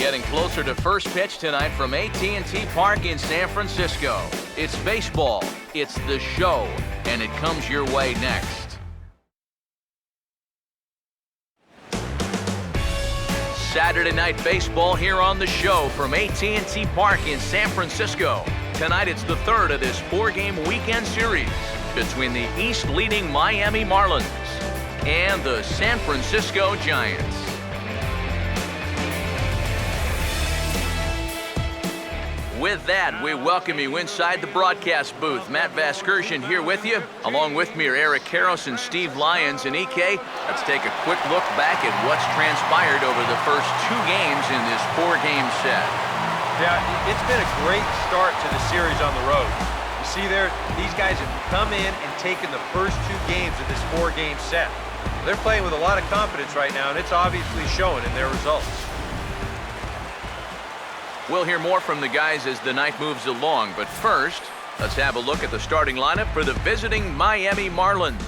Getting closer to first pitch tonight from AT&T Park in San Francisco. It's baseball, it's the show, and it comes your way next. Saturday night baseball here on the show from AT&T Park in San Francisco. Tonight it's the third of this four-game weekend series between the East-leading Miami Marlins and the San Francisco Giants. With that, we welcome you inside the broadcast booth. Matt Vasgersian here with you. Along with me are Eric Karros and Steve Lyons. And EK, let's take a quick look back at what's transpired over the first two games in this four-game set. Yeah, it's been a great start to the series on the road. You see there, these guys have come in and taken the first two games of this four-game set. They're playing with a lot of confidence right now, and it's obviously showing in their results. We'll hear more from the guys as the night moves along, but first, let's have a look at the starting lineup for the visiting Miami Marlins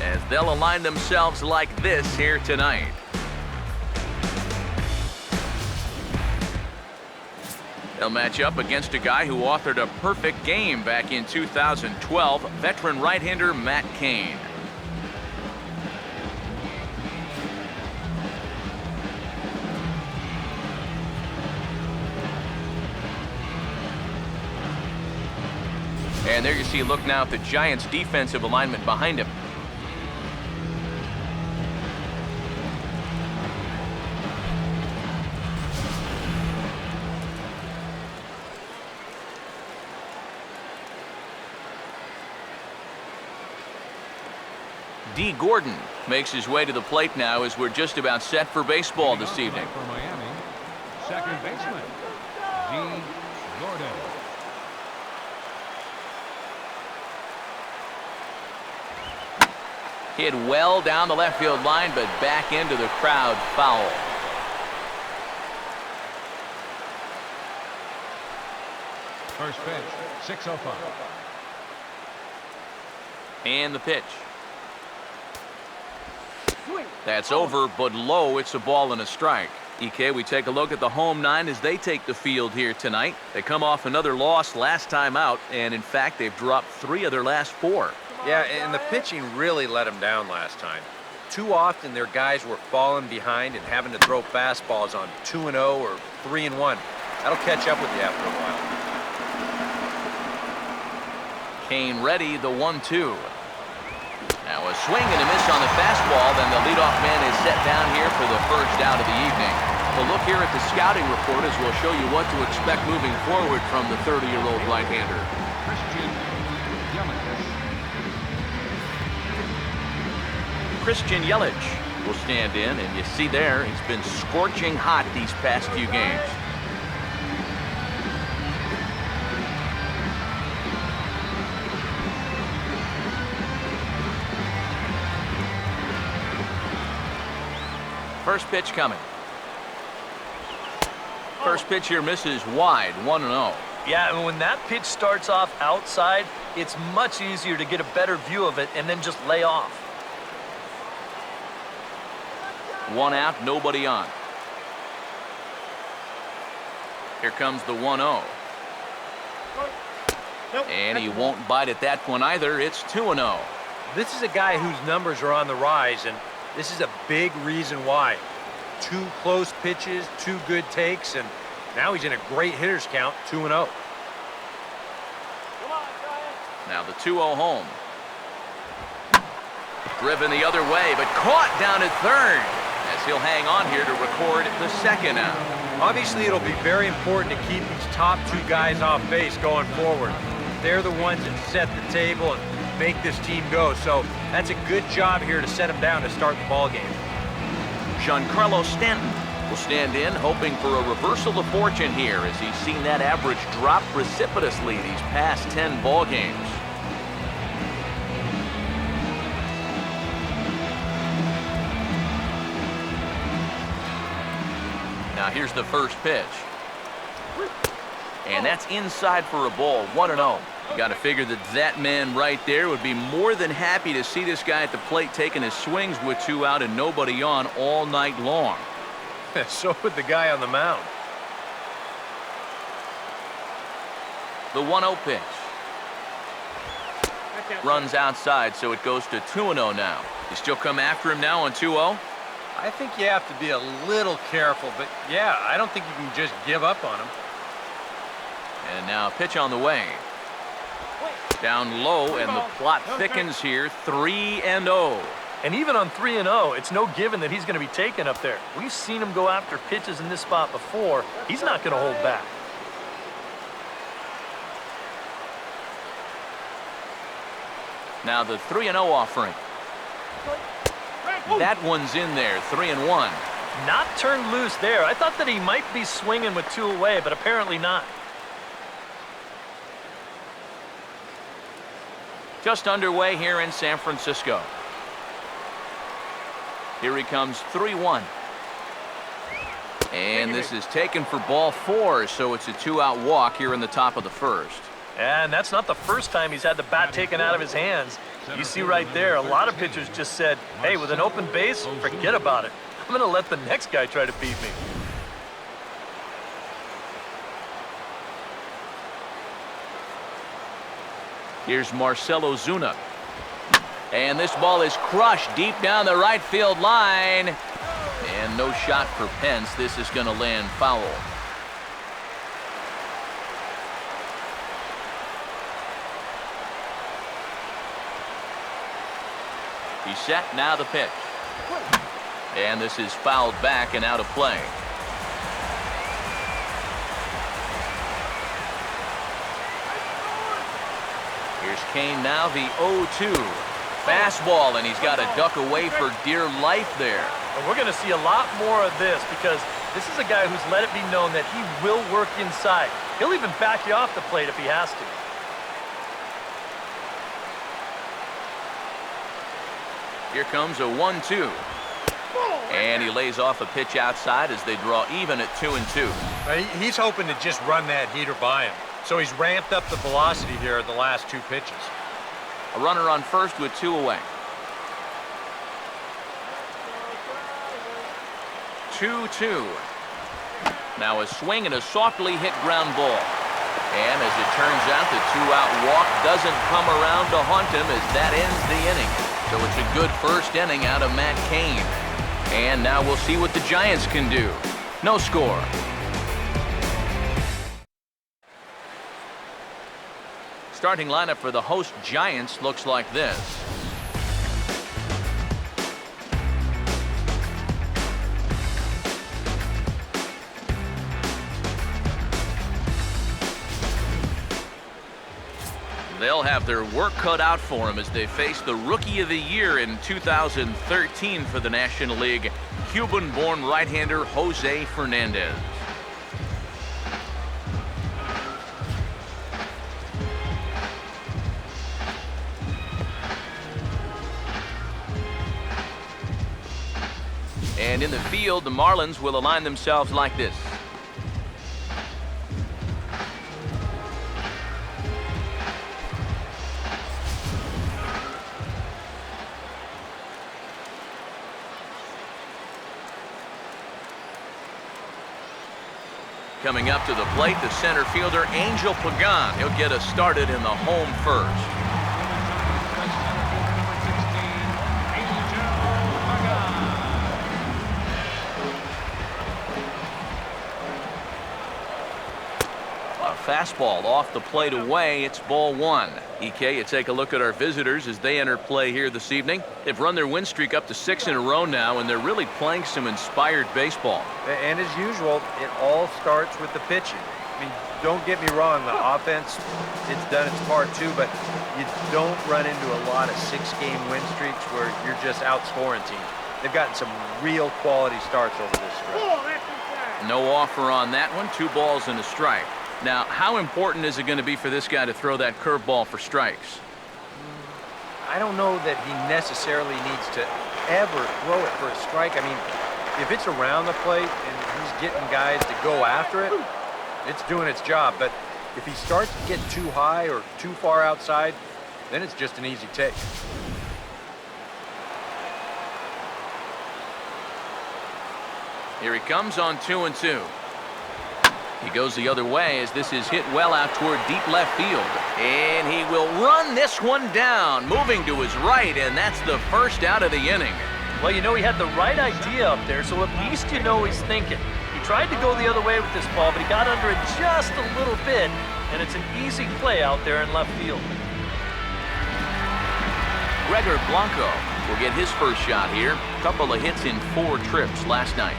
as they'll align themselves like this here tonight. They'll match up against a guy who authored a perfect game back in 2012, veteran right-hander Matt Cain. And there you see a look now at the Giants' defensive alignment behind him. D. Gordon makes his way to the plate now as we're just about set for baseball this evening. For Miami, second baseman, D. Gordon. Hit well down the left field line, but back into the crowd, foul. First pitch, 6:05. And the pitch. That's over, but low. It's a ball and a strike. EK, we take a look at the home nine as they take the field here tonight. They come off another loss last time out, and in fact, they've dropped 3 of their last 4. Yeah, and the pitching really let them down last time. Too often their guys were falling behind and having to throw fastballs on 2-0 or 3-1. That'll catch up with you after a while. Cain ready, the 1-2. Now a swing and a miss on the fastball, then the leadoff man is set down here for the first out of the evening. We'll look here at the scouting report as we'll show you what to expect moving forward from the 30-year-old right-hander. Christian Yelich will stand in, and you see there, he's been scorching hot these past few games. First pitch coming. First pitch here misses wide, 1-0. Yeah, and when that pitch starts off outside, it's much easier to get a better view of it and then just lay off. 1 out, nobody on. Here comes the 1-0. And he won't bite at that one either. It's 2-0. This is a guy whose numbers are on the rise, and this is a big reason why. 2 close pitches, 2 good takes, and now he's in a great hitter's count, 2-0. Now the 2-0 home. Driven the other way, but caught down at third as he'll hang on here to record the second out. Obviously, it'll be very important to keep these top 2 guys off base going forward. They're the ones that set the table and make this team go, so that's a good job here to set them down to start the ball game. Giancarlo Stanton will stand in, hoping for a reversal of fortune here as he's seen that average drop precipitously these past 10 ball games. Now here's the first pitch. And that's inside for a ball, 1-0. You got to figure that that man right there would be more than happy to see this guy at the plate taking his swings with 2 out and nobody on all night long. So would the guy on the mound. The 1-0 pitch. Runs outside, so it goes to 2-0 now. You still come after him now on 2-0? I think you have to be a little careful, but yeah, I don't think you can just give up on him. And now a pitch on the way. Down low, and the plot thickens here, 3-0. And even on 3-0, it's no given that he's going to be taken up there. We've seen him go after pitches in this spot before. He's not going to hold back. Now the 3-0 offering. That one's in there, 3-1. Not turned loose there. I thought that he might be swinging with 2 away, but apparently not. Just underway here in San Francisco. Here he comes, 3-1. And this is taken for ball 4, so it's a 2-out walk here in the top of the first. And that's not the first time he's had the bat taken out of his hands. You see right there, a lot of pitchers just said, hey, with an open base, forget about it. I'm going to let the next guy try to beat me. Here's Marcell Ozuna. And this ball is crushed deep down the right field line. And no shot for Pence. This is going to land foul. He's set, now the pitch. And this is fouled back and out of play. Here's Kane now, the 0-2. Fastball, and he's got to duck away for dear life there. And we're going to see a lot more of this because this is a guy who's let it be known that he will work inside. He'll even back you off the plate if he has to. Here comes a 1-2. And he lays off a pitch outside as they draw even at 2-2. He's hoping to just run that heater by him. So he's ramped up the velocity here at the last 2 pitches. A runner on first with 2 away. 2-2. Now a swing and a softly hit ground ball. And as it turns out, the 2-out walk doesn't come around to haunt him as that ends the inning. So it's a good first inning out of Matt Cain. And now we'll see what the Giants can do. No score. Starting lineup for the host Giants looks like this. They'll have their work cut out for them as they face the Rookie of the Year in 2013 for the National League, Cuban-born right-hander Jose Fernandez. And in the field, the Marlins will align themselves like this. Coming up to the plate, the center fielder, Angel Pagan. He'll get us started in the home first. Fastball off the plate away. It's ball 1. EK, you take a look at our visitors as they enter play here this evening. They've run their win streak up to 6 in a row now, and they're really playing some inspired baseball. And as usual, it all starts with the pitching. I mean, don't get me wrong, the offense, it's done its part too, but you don't run into a lot of 6-game win streaks where you're just outscoring teams. They've gotten some real quality starts over this stretch. No offer on that one. 2 balls and a strike. Now, how important is it going to be for this guy to throw that curveball for strikes? I don't know that he necessarily needs to ever throw it for a strike. I mean, if it's around the plate and he's getting guys to go after it, it's doing its job. But if he starts to get too high or too far outside, then it's just an easy take. Here he comes on 2-2. He goes the other way as this is hit well out toward deep left field. And he will run this one down, moving to his right, and that's the first out of the inning. Well, you know, he had the right idea up there, so at least you know he's thinking. He tried to go the other way with this ball, but he got under it just a little bit, and it's an easy play out there in left field. Gregor Blanco will get his first shot here. Couple of hits in 4 trips last night.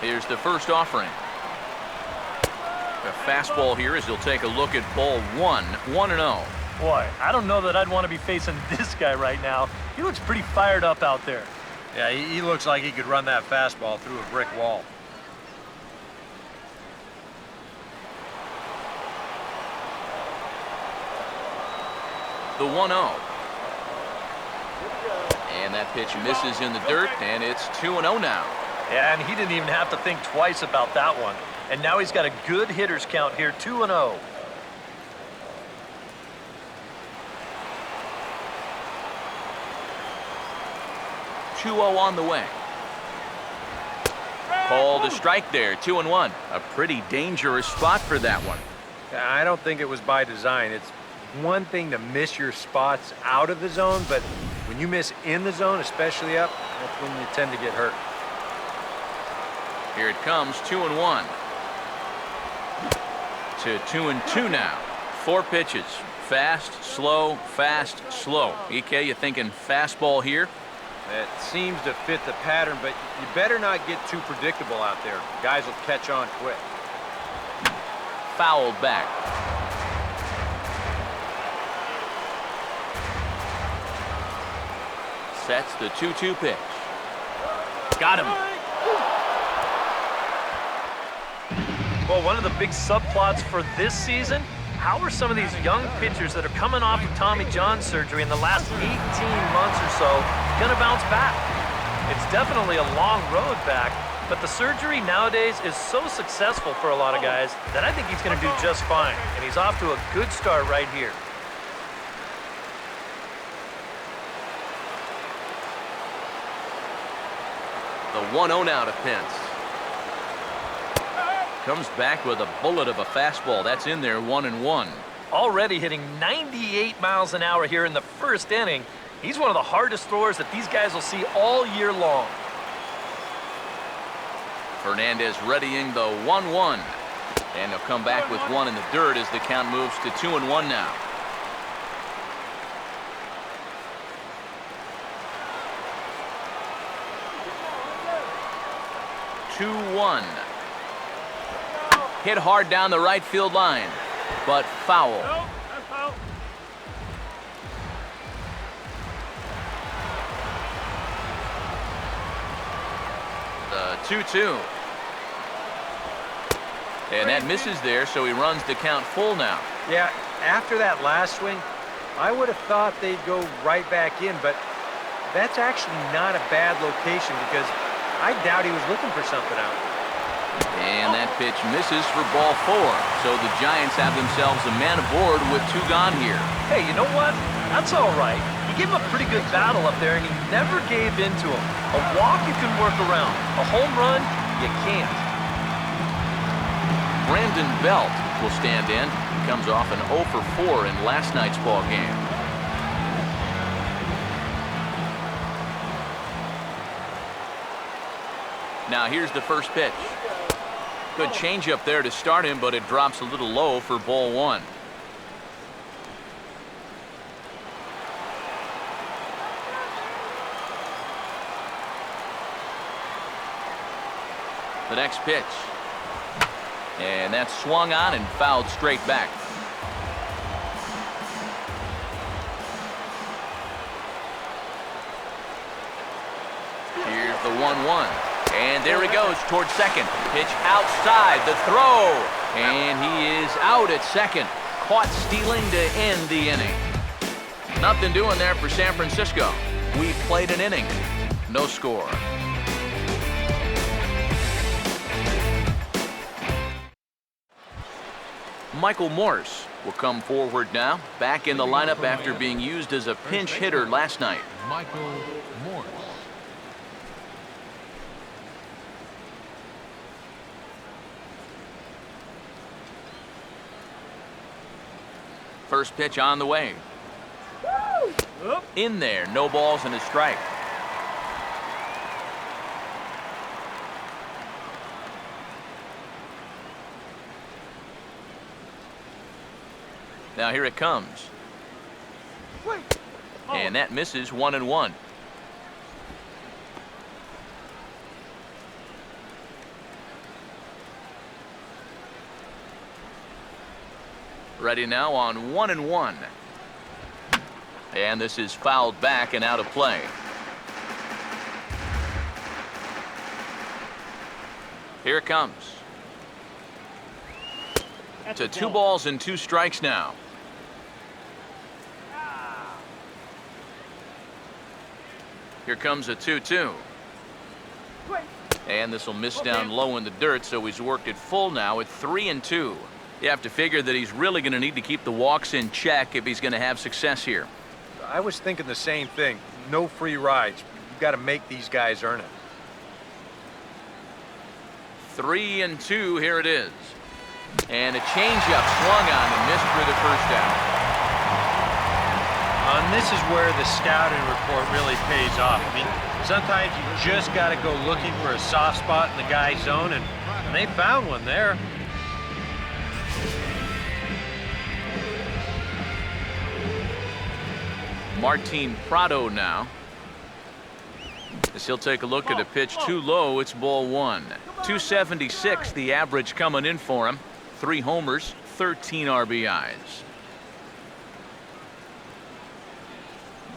Here's the first offering. The fastball here as he'll take a look at ball 1, 1-0. Boy, I don't know that I'd want to be facing this guy right now. He looks pretty fired up out there. Yeah, he looks like he could run that fastball through a brick wall. The 1-0. And that pitch misses in the dirt, and it's 2-0 now. Yeah, and he didn't even have to think twice about that one. And now he's got a good hitters count here, 2-0. On the way. Called a strike there, 2-1. A pretty dangerous spot for that one. I don't think it was by design. It's one thing to miss your spots out of the zone, but when you miss in the zone, especially up, that's when you tend to get hurt. Here it comes, 2-1. To 2-2 now. 4 pitches. Fast, slow, slow. EK, you thinking fastball here? It seems to fit the pattern, but you better not get too predictable out there. Guys will catch on quick. Fouled back. Sets the 2-2 pitch. Got him. Well, one of the big subplots for this season, how are some of these young pitchers that are coming off of Tommy John surgery in the last 18 months or so going to bounce back? It's definitely a long road back, but the surgery nowadays is so successful for a lot of guys that I think he's going to do just fine, and he's off to a good start right here. The 1-0 now to Pence. Comes back with a bullet of a fastball. That's in there, 1-1. Already hitting 98 miles an hour here in the first inning. He's one of the hardest throwers that these guys will see all year long. Fernandez readying the 1-1. And he'll come back with 1 in the dirt as the count moves to 2-1 now. Two-1. Hit hard down the right field line, but foul. No, that's foul. The 2-2. And that misses there, so he runs the count full now. Yeah, after that last swing, I would have thought they'd go right back in, but that's actually not a bad location because I doubt he was looking for something out. And that pitch misses for ball 4. So the Giants have themselves a man aboard with 2 gone here. Hey, you know what? That's all right. He gave him a pretty good battle up there, and he never gave in to him. A walk you can work around. A home run, you can't. Brandon Belt will stand in. He comes off an 0 for 4 in last night's ball game. Now here's the first pitch. Good changeup there to start him, but it drops a little low for ball 1. The next pitch. And that's swung on and fouled straight back. Here's the 1-1. And there he goes towards second. Pitch outside, the throw. And he is out at second. Caught stealing to end the inning. Nothing doing there for San Francisco. We played an inning. No score. Michael Morse will come forward now, back in the lineup after being used as a pinch hitter last night. Michael Morse. First pitch on the way. In there, no balls and a strike. Now here it comes. And that misses 1-1. Ready now on 1-1. And this is fouled back and out of play. Here it comes. To 2 balls and 2 strikes now. Here comes a 2-2. And this will miss down low in the dirt, so he's worked it full now at 3-2. You have to figure that he's really going to need to keep the walks in check if he's going to have success here. I was thinking the same thing. No free rides. You've got to make these guys earn it. 3-2, here it is. And a changeup swung on and missed for the first out. And this is where the scouting report really pays off. I mean, sometimes you just got to go looking for a soft spot in the guy's zone, and they found one there. Martin Prado now. As he'll take a look at a pitch too low, it's ball 1. 276 the average coming in for him. 3 homers, 13 RBIs.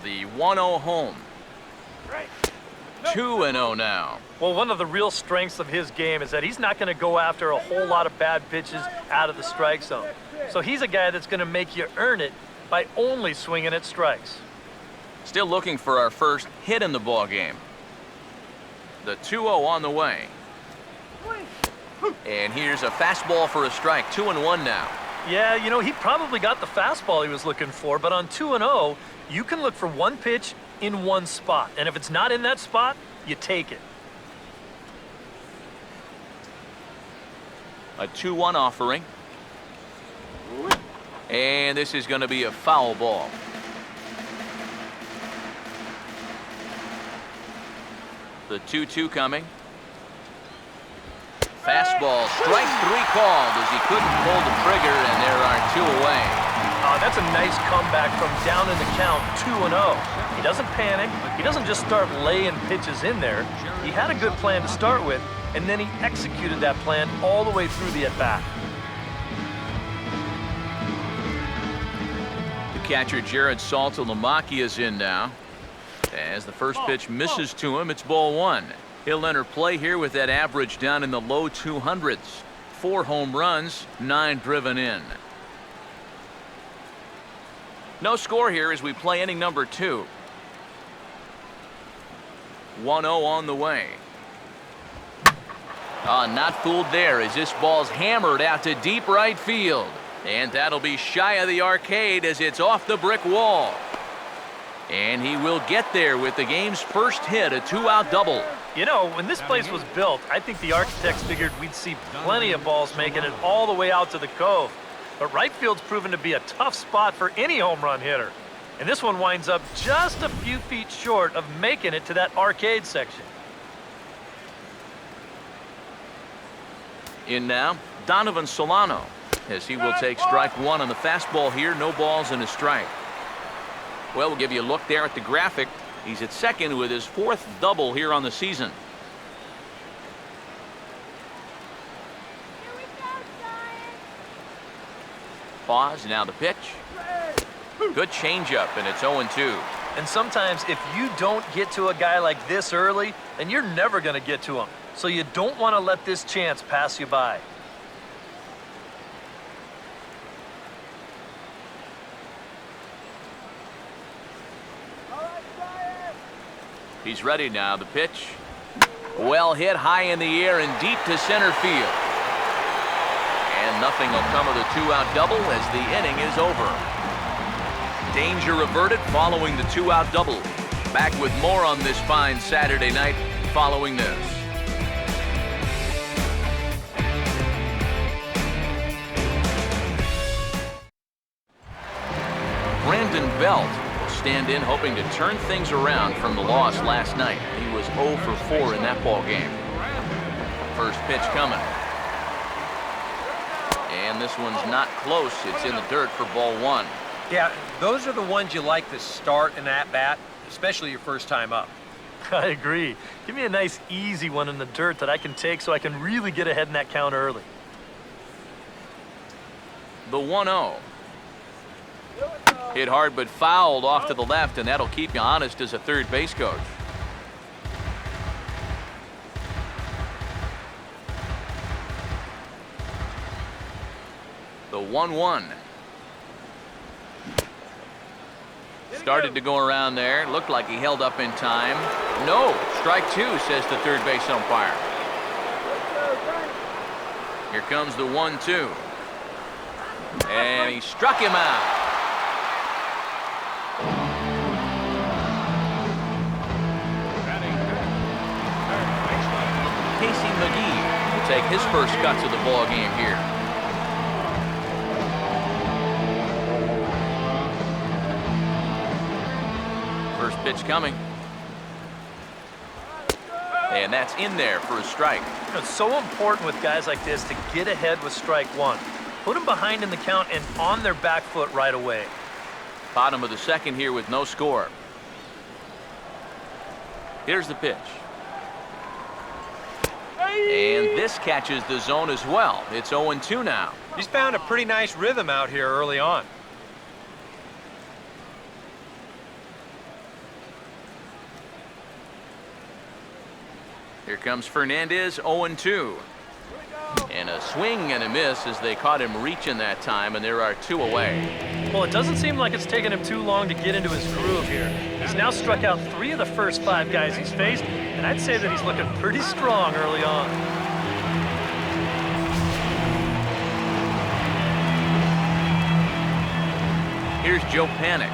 The 1-0 home. 2-0 now. Well, one of the real strengths of his game is that he's not going to go after a whole lot of bad pitches out of the strike zone. So he's a guy that's going to make you earn it by only swinging at strikes. Still looking for our first hit in the ball game. The 2-0 on the way. And here's a fastball for a strike. 2-1 now. Yeah, you know, he probably got the fastball he was looking for, but on 2-0, you can look for one pitch in one spot. And if it's not in that spot, you take it. A 2-1 offering. And this is going to be a foul ball. The 2-2 coming. Fastball, strike 3 called as he couldn't pull the trigger, and there are 2 away. That's a nice comeback from down in the count, 2-0. He doesn't panic. He doesn't just start laying pitches in there. He had a good plan to start with, and then he executed that plan all the way through the at-bat. The catcher Jared Saltalamacchia is in now. As the first pitch misses to him, it's ball 1. He'll enter play here with that average down in the low 200s. 4 home runs, 9 driven in. No score here as we play inning number 2. 1-0 on the way. Not fooled there as this ball's hammered out to deep right field. And that'll be shy of the arcade as it's off the brick wall. And he will get there with the game's first hit, a 2-out double. You know, when this place was built, I think the architects figured we'd see plenty of balls making it all the way out to the cove. But right field's proven to be a tough spot for any home run hitter. And this one winds up just a few feet short of making it to that arcade section. In now, Donovan Solano, as he will take strike 1 on the fastball here, no balls and a strike. Well, we'll give you a look there at the graphic. He's at second with his 4th double here on the season. Pause, now the pitch. Good changeup, and it's 0-2. And sometimes if you don't get to a guy like this early, then you're never going to get to him. So you don't want to let this chance pass you by. He's ready now. The pitch. Well hit high in the air and deep to center field. And nothing will come of the two-out double as the inning is over. Danger averted following the two-out double. Back with more on this fine Saturday night following this. Brandon Belt will stand in hoping to turn things around from the loss last night. He was 0 for 4 in that ball game. First pitch coming. And this one's not close. It's in the dirt for ball one. Yeah, those are the ones you like to start in at bat, especially your first time up. I agree. Give me a nice, easy one in the dirt that I can take so I can really get ahead in that count early. The 1-0. Hit hard but fouled off to the left, and that'll keep you honest as a third base coach. The 1-1. Started to go around there. Looked like he held up in time. No, strike two, says the third base umpire. Here comes the 1-2. And he struck him out. Casey McGee will take his first cuts of the ball game here. First pitch coming. And that's in there for a strike. You know, it's so important with guys like this to get ahead with strike one. Put them behind in the count and on their back foot right away. Bottom of the second here with no score. Here's the pitch. And this catches the zone as well. It's 0-2 now. He's found a pretty nice rhythm out here early on. Here comes Fernandez, 0-2. And a swing and a miss as they caught him reaching that time, and there are two away. Well, it doesn't seem like it's taken him too long to get into his groove here. He's now struck out 3 of the first 5 guys he's faced, and I'd say that he's looking pretty strong early on. Here's Joe Panic.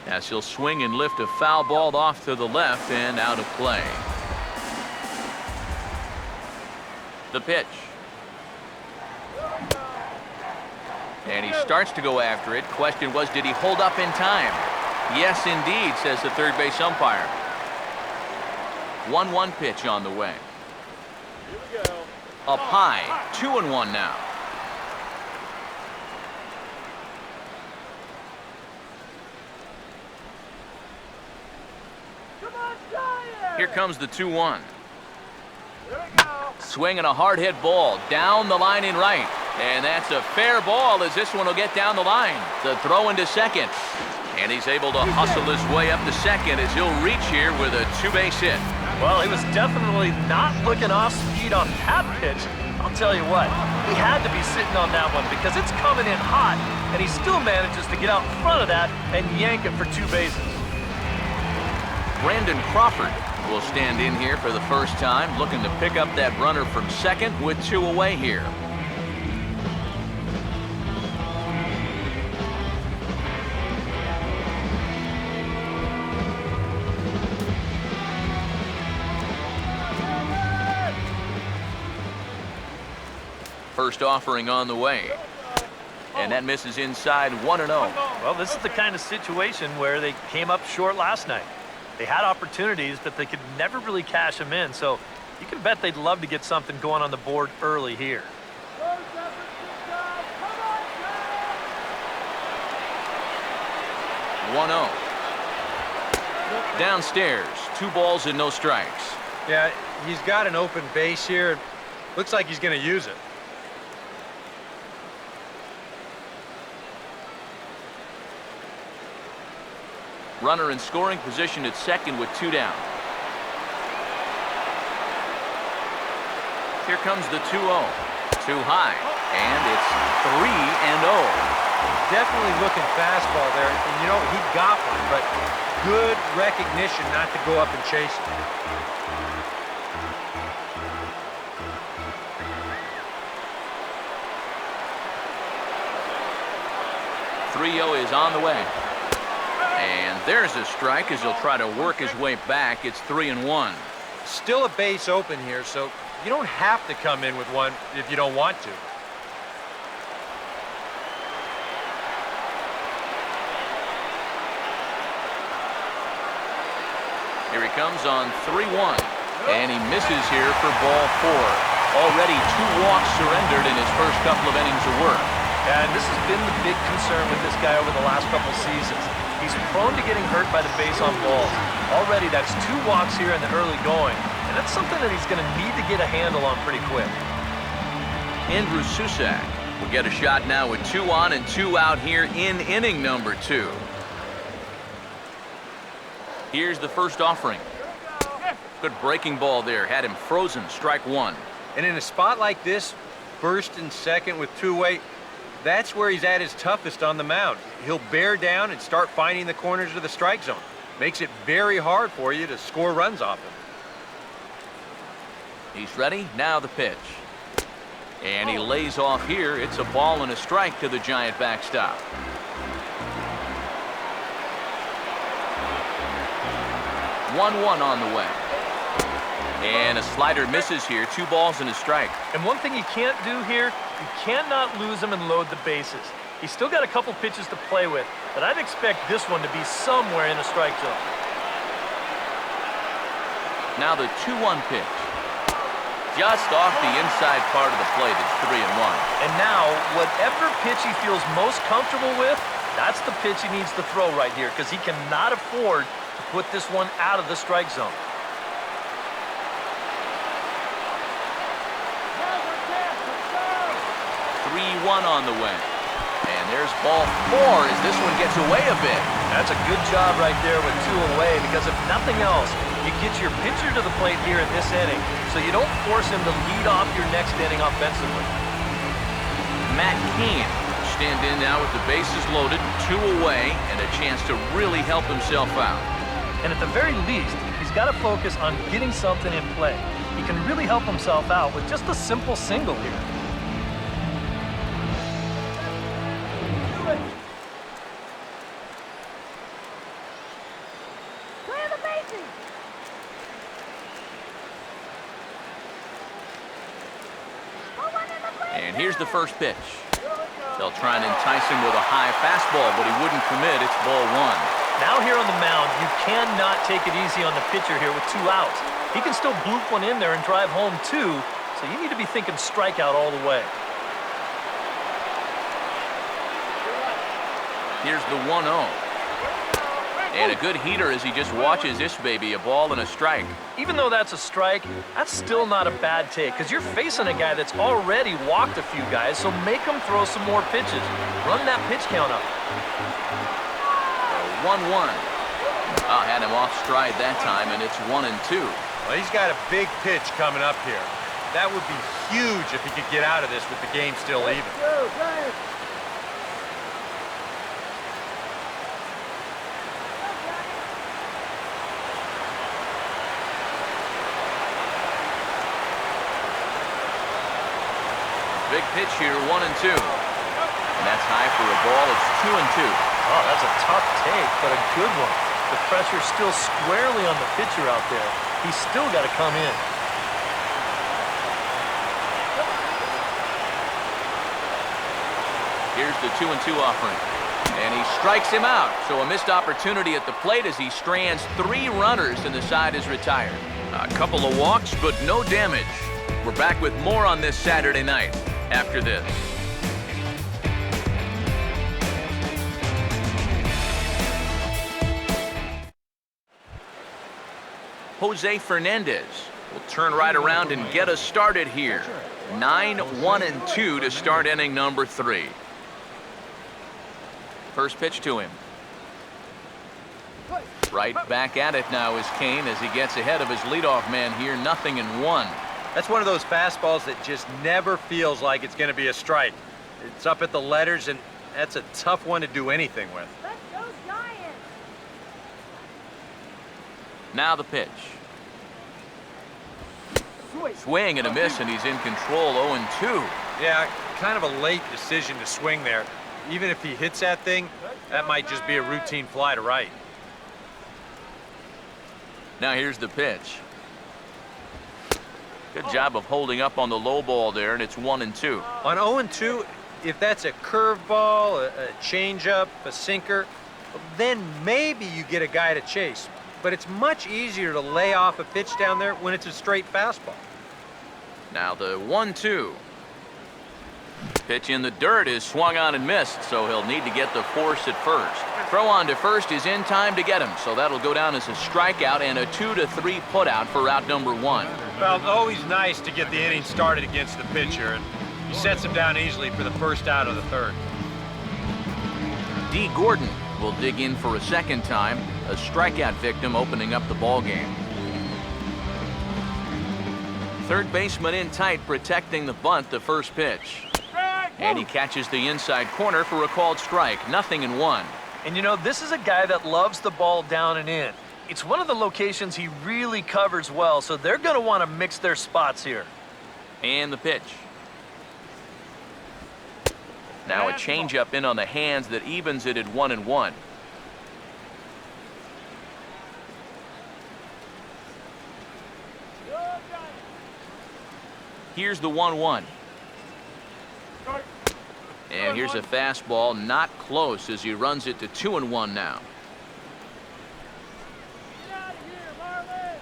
As he'll swing and lift a foul ball off to the left and out of play. The pitch. And he starts to go after it. Question was, did he hold up in time? Yes, indeed, says the third base umpire. 1-1 pitch on the way. Up high, 2-1 now. Here comes the 2-1. Swinging a hard hit ball down the line in right. And that's a fair ball as this one will get down the line. The throw into second. And he's able to hustle his way up to second as he'll reach here with a 2-base hit. Well, he was definitely not looking off speed on that pitch. I'll tell you what, he had to be sitting on that one because it's coming in hot, and he still manages to get out in front of that and yank it for 2 bases. Brandon Crawford will stand in here for the first time, looking to pick up that runner from second with 2 away here. First offering on the way. And that misses inside 1-0. Well, this is the kind of situation where they came up short last night. They had opportunities, but they could never really cash them in. So you can bet they'd love to get something going on the board early here. 1-0. Downstairs, 2 balls and no strikes. Yeah, he's got an open base here. Looks like he's going to use it. Runner in scoring position at second with 2 down. Here comes the 2-0. Too high. And it's 3-0. Definitely looking fastball there. And you know, he got one, but good recognition not to go up and chase it. 3-0 is on the way. And there's a strike as he'll try to work his way back. It's 3-1. Still a base open here, so you don't have to come in with one if you don't want to. Here he comes on 3-1. And he misses here for ball 4. Already 2 walks surrendered in his first couple of innings of work. And this has been the big concern with this guy over the last couple seasons. He's prone to getting hurt by the base on balls. Already that's 2 walks here in the early going. And that's something that he's going to need to get a handle on pretty quick. Andrew Susak will get a shot now with 2 on and 2 out here in inning number 2. Here's the first offering. Good breaking ball there. Had him frozen. Strike 1. And in a spot like this, first and second with 2 away, that's where he's at his toughest on the mound. He'll bear down and start finding the corners of the strike zone. Makes it very hard for you to score runs off him. He's ready. Now the pitch. And he lays off here. It's a ball and a strike to the Giant backstop. 1-1 on the way. And a slider misses here. 2 balls and a strike. And one thing you can't do here, you cannot lose him and load the bases. He's still got a couple pitches to play with, but I'd expect this one to be somewhere in the strike zone. Now the 2-1 pitch. Just off the inside part of the plate. It's 3-1. And now, whatever pitch he feels most comfortable with, that's the pitch he needs to throw right here, because he cannot afford to put this one out of the strike zone. On the way. And there's ball 4 as this one gets away a bit. That's a good job right there with 2 away, because if nothing else, you get your pitcher to the plate here in this inning, so you don't force him to lead off your next inning offensively. Matt Keane stand in now with the bases loaded, 2 away, and a chance to really help himself out. And at the very least, he's got to focus on getting something in play. He can really help himself out with just a simple single here. And here's the first pitch. They'll try and entice him with a high fastball, but he wouldn't commit. It's ball 1. Now here on the mound, you cannot take it easy on the pitcher here with 2 outs. He can still bloop one in there and drive home 2, so you need to be thinking strikeout all the way. Here's the 1-0. And a good heater as he just watches this baby, a ball and a strike. Even though that's a strike, that's still not a bad take, because you're facing a guy that's already walked a few guys, so make him throw some more pitches. Run that pitch count up. 1-1. Had him off stride that time, and it's 1-2. Well, he's got a big pitch coming up here. That would be huge if he could get out of this with the game still even. Big pitch here, 1-2. And that's high for a ball. It's 2-2. Oh, that's a tough take, but a good one. The pressure's still squarely on the pitcher out there. He's still got to come in. Here's the 2-2 offering. And he strikes him out. So a missed opportunity at the plate as he strands 3 runners and the side is retired. A couple of walks, but no damage. We're back with more on this Saturday night after this. Jose Fernandez will turn right around and get us started here. 9-1-2 to start inning number 3. First pitch to him. Right back at it now is Kane as he gets ahead of his leadoff man here, 0-1. That's one of those fastballs that just never feels like it's going to be a strike. It's up at the letters, and that's a tough one to do anything with. Let's go Giants! Now the pitch. Swing and a miss, and he's in control, 0-2. Yeah, kind of a late decision to swing there. Even if he hits that thing, that might just be a routine fly to right. Now here's the pitch. Good job of holding up on the low ball there, and it's 1-2. On 0-2, if that's a curveball, a changeup, a sinker, then maybe you get a guy to chase. But it's much easier to lay off a pitch down there when it's a straight fastball. Now the 1-2. Pitch in the dirt is swung on and missed, so he'll need to get the force at first. Throw on to first is in time to get him, so that'll go down as a strikeout and a 2-3 putout for out number 1. Well, it's always nice to get the inning started against the pitcher, and he sets him down easily for the first out of the third. D. Gordon will dig in for a second time, a strikeout victim opening up the ball game. Third baseman in tight, protecting the bunt, the first pitch. And he catches the inside corner for a called strike. 0-1. And you know, this is a guy that loves the ball down and in. It's one of the locations he really covers well, so they're going to want to mix their spots here. And the pitch. Now a changeup in on the hands that evens it at 1-1. Here's the 1-1. And here's a fastball, not close, as he runs it to 2-1 now. Get out of here, Marlins!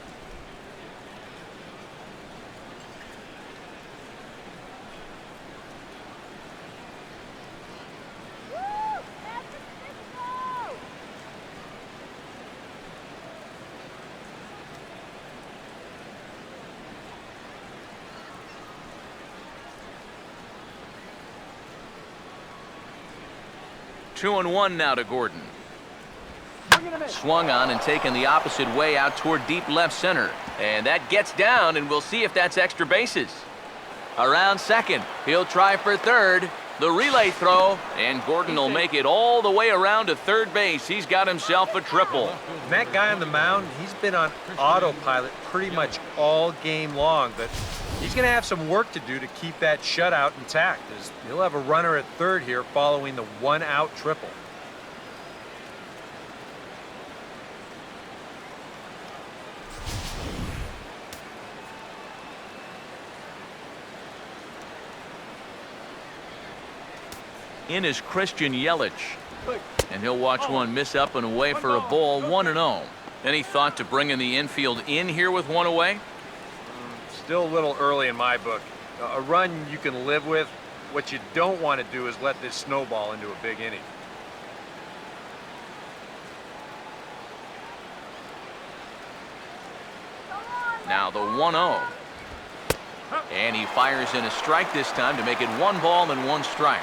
Woo! San Francisco! 2-1 now to Gordon. Swung on and taken the opposite way out toward deep left center. And that gets down, and we'll see if that's extra bases. Around second, he'll try for third. The relay throw, and Gordon will make it all the way around to third base. He's got himself a triple. And that guy on the mound, he's been on autopilot pretty much all game long, but he's going to have some work to do to keep that shutout intact, as he'll have a runner at third here following the one-out triple. In is Christian Yelich, and he'll watch one miss up and away for a ball. 1-0. Any thought to bringing the infield in here with one away? Still a little early in my book. A run you can live with. What you don't want to do is let this snowball into a big inning. Now the 1-0. And he fires in a strike this time to make it 1 ball and 1 strike.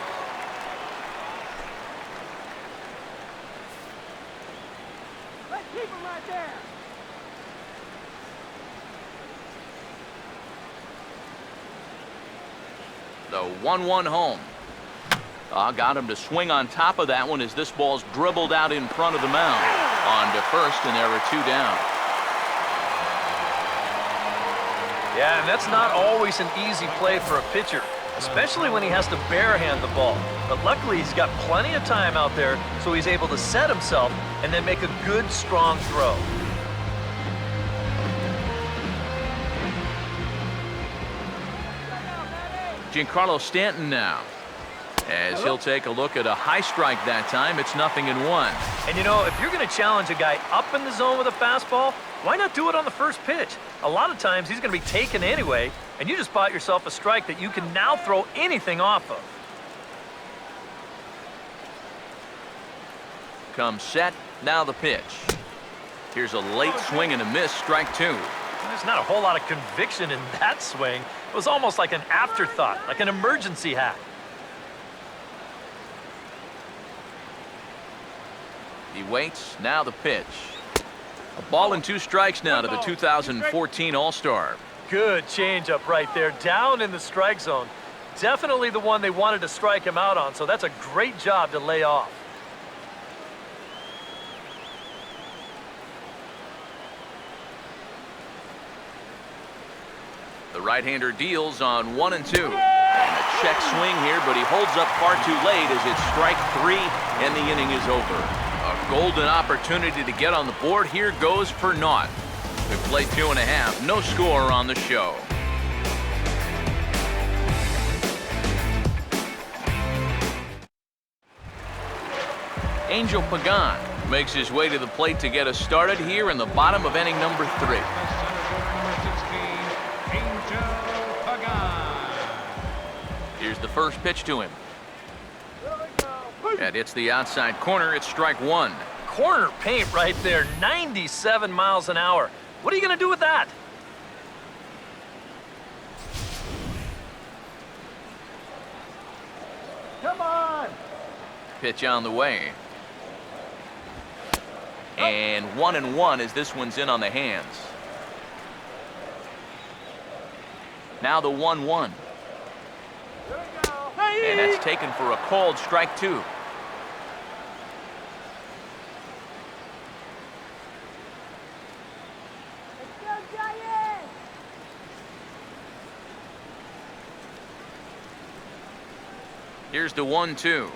Keep him right there. The 1-1 home. Got him to swing on top of that one as this ball's dribbled out in front of the mound. On to first, and there are 2 down. Yeah, and that's not always an easy play for a pitcher, especially when he has to barehand the ball. But luckily, he's got plenty of time out there, so he's able to set himself and then make a good, strong throw. Giancarlo Stanton now, as he'll take a look at a high strike that time. It's 0-1. And you know, if you're going to challenge a guy up in the zone with a fastball, why not do it on the first pitch? A lot of times he's going to be taken anyway, and you just bought yourself a strike that you can now throw anything off of. Comes set, now the pitch. Here's a late swing and a miss, strike 2. There's not a whole lot of conviction in that swing. It was almost like an afterthought, like an emergency hack. He waits, now the pitch. A ball and 2 strikes now to the 2014 All-Star. Good changeup right there, down in the strike zone. Definitely the one they wanted to strike him out on, so that's a great job to lay off. The right-hander deals on 1-2. And a check swing here, but he holds up far too late as it's strike 3 and the inning is over. A golden opportunity to get on the board here goes for naught. We play 2.5, no score on the show. Angel Pagan makes his way to the plate to get us started here in the bottom of inning number 3. Number 16, Angel Pagan. Here's the first pitch to him. And it's the outside corner. It's strike 1. Corner paint right there, 97 miles an hour. What are you going to do with that? Come on! Pitch on the way. And 1-1 as this one's in on the hands. Now the 1-1. And that's taken for a called strike 2. Let's go, Giants! Here's the 1-2.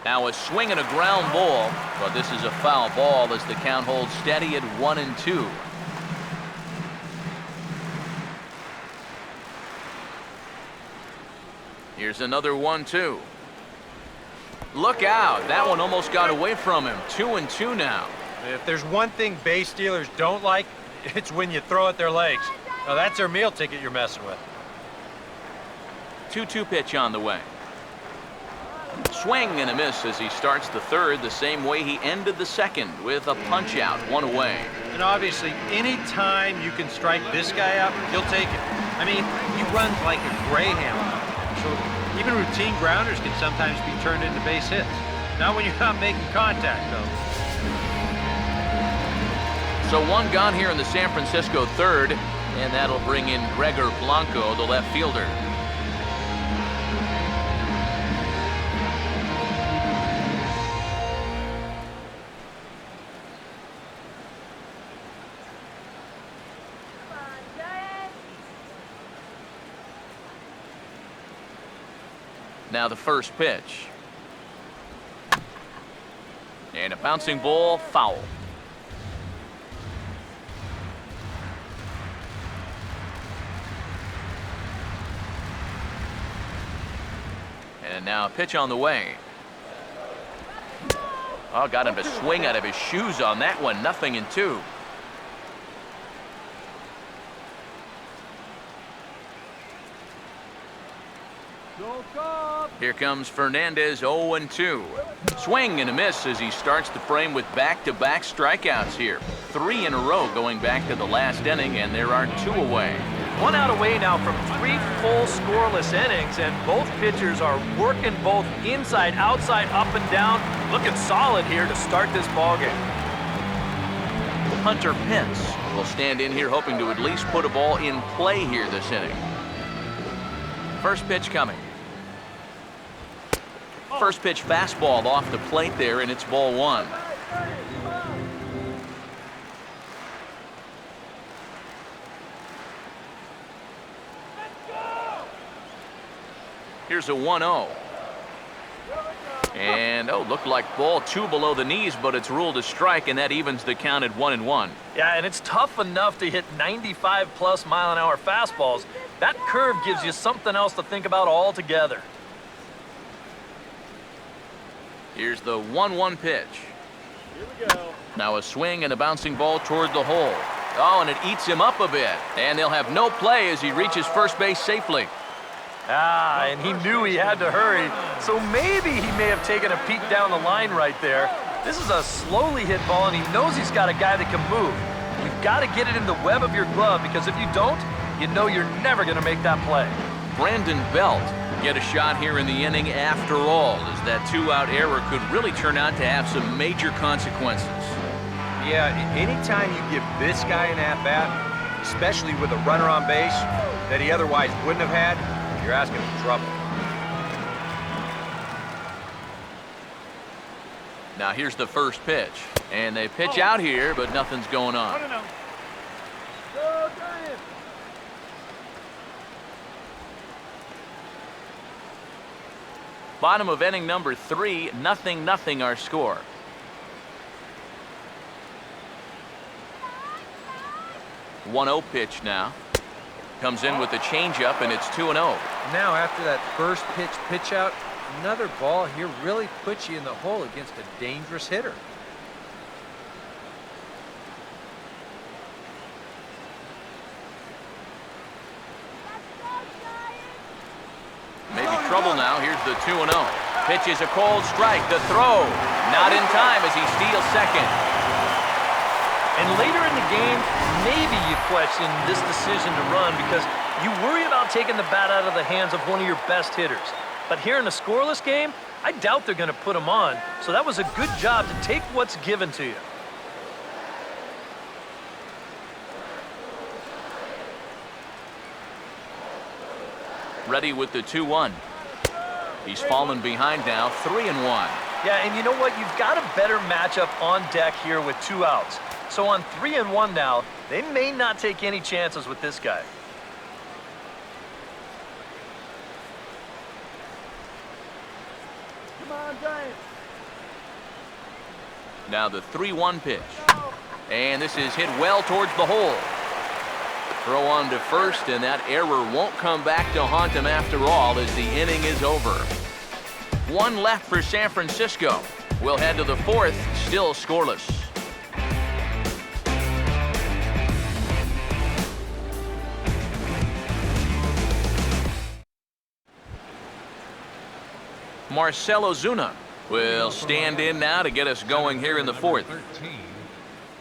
Now a swing and a ground ball, but this is a foul ball as the count holds steady at 1-2. Here's another 1-2. Look out, that one almost got away from him. 2-2 now. If there's one thing base stealers don't like, it's when you throw at their legs. Now that's their meal ticket you're messing with. 2-2 pitch on the way. Swing and a miss as he starts the third the same way he ended the second with a punch out, 1 away. And obviously, any time you can strike this guy out, he'll take it. I mean, he runs like a greyhound. So even routine grounders can sometimes be turned into base hits. Not when you're not making contact, though. So 1 gone here in the San Francisco third, and that'll bring in Gregor Blanco, the left fielder. Now the first pitch. And a bouncing ball, foul. And now a pitch on the way. Oh, got him to swing out of his shoes on that one. 0-2. Here comes Fernandez, 0-2. Swing and a miss as he starts the frame with back-to-back strikeouts here. 3 in a row going back to the last inning, and there are 2 away. 1 out away now from 3 full scoreless innings, and both pitchers are working both inside, outside, up and down. Looking solid here to start this ballgame. Hunter Pence will stand in here hoping to at least put a ball in play here this inning. First pitch coming. First pitch fastball off the plate there, and it's ball 1. Here's a 1-0. And, looked like ball 2 below the knees, but it's ruled a strike, and that evens the count at 1-1. Yeah, and it's tough enough to hit 95+ mile-an-hour fastballs. That curve gives you something else to think about altogether. Here's the 1-1 pitch. Here we go. Now a swing and a bouncing ball toward the hole. Oh, and it eats him up a bit. And they'll have no play as he reaches first base safely. Ah, and he knew he had to hurry, so maybe he may have taken a peek down the line right there. This is a slowly hit ball, and he knows he's got a guy that can move. You've got to get it in the web of your glove, because if you don't, you know you're never going to make that play. Brandon Belt get a shot here in the inning after all, as that 2-out error could really turn out to have some major consequences. Yeah, anytime you give this guy an at-bat, especially with a runner on base that he otherwise wouldn't have had, you're asking for trouble. Now here's the first pitch, and they pitch out here, but nothing's going on. Bottom of inning number 3, 0-0 our score. One 0 pitch now. Comes in with the changeup, and it's 2-0. Now, after that first pitch out, another ball here really puts you in the hole against a dangerous hitter. Maybe trouble now. Here's the 2-0. Pitch is a cold strike. The throw. Not in time as he steals second. And later in the game, maybe you question this decision to run because you worry about taking the bat out of the hands of one of your best hitters. But here in a scoreless game, I doubt they're going to put him on. So that was a good job to take what's given to you. Ready with the 2-1. He's fallen behind now, 3-1. Yeah, and you know what? You've got a better matchup on deck here with 2 outs. So on 3-1 now, they may not take any chances with this guy. Come on, Giants. Now the 3-1 pitch. And this is hit well towards the hole. Throw on to first, and that error won't come back to haunt him after all as the inning is over. 1 left for San Francisco. We'll head to the 4th, still scoreless. Marcell Ozuna will stand in now to get us going here in the 4th. 13,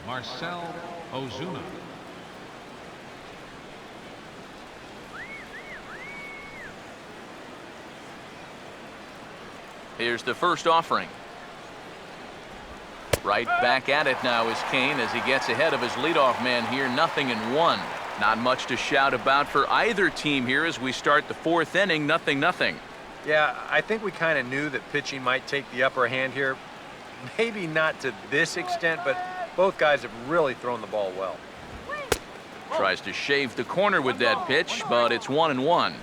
Marcell Ozuna. Here's the first offering. Right back at it now is Kane as he gets ahead of his leadoff man here, 0-1. Not much to shout about for either team here as we start the 4th inning, 0-0. Yeah, I think we kind of knew that pitching might take the upper hand here. Maybe not to this extent, but both guys have really thrown the ball well. Tries to shave the corner with that pitch, but it's 1-1.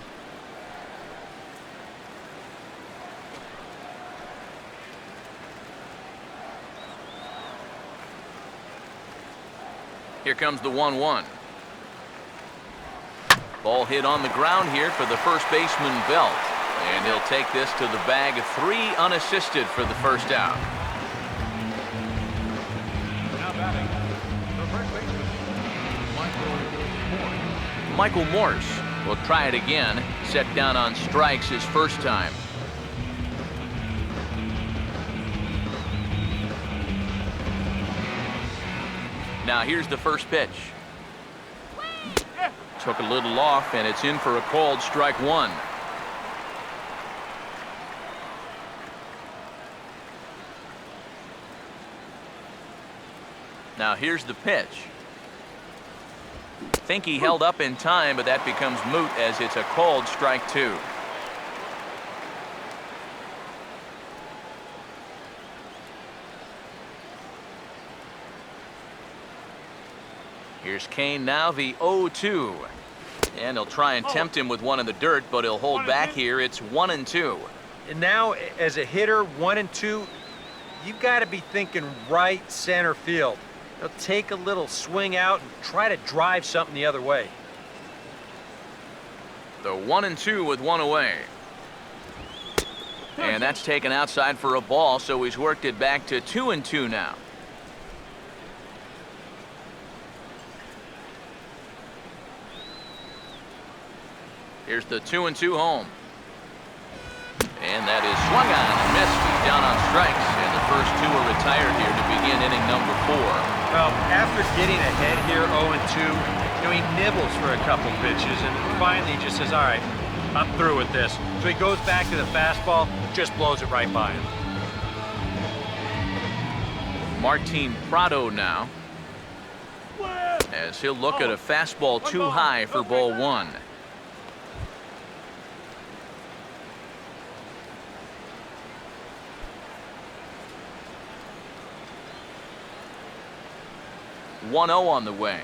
Here comes the 1-1. Ball hit on the ground here for the first baseman, Belt. And he'll take this to the bag, 3 unassisted for the first out. Now batting, the first baseman, Michael Morse will try it again. Set down on strikes his first time. Now here's the first pitch. Took a little off, and it's in for a called strike 1. Now here's the pitch. Think he held up in time, but that becomes moot as it's a called strike 2. Here's Kane now, the 0-2. And he'll try and tempt him with one in the dirt, but he'll hold back here. It's 1-2. And now, as a hitter, 1 and 2, you've got to be thinking right center field. They'll take a little swing out and try to drive something the other way. The 1-2 with 1 away. And that's taken outside for a ball, so he's worked it back to 2-2 now. Here's the 2-2 home. And that is swung on and missed. He's down on strikes, and the first 2 are retired here to begin inning number 4. Well, after getting ahead here 0-2, he nibbles for a couple pitches and finally just says, all right, I'm through with this. So he goes back to the fastball, just blows it right by him. Martin Prado now, as he'll look at a fastball too high for ball 1. .1-0 on the way.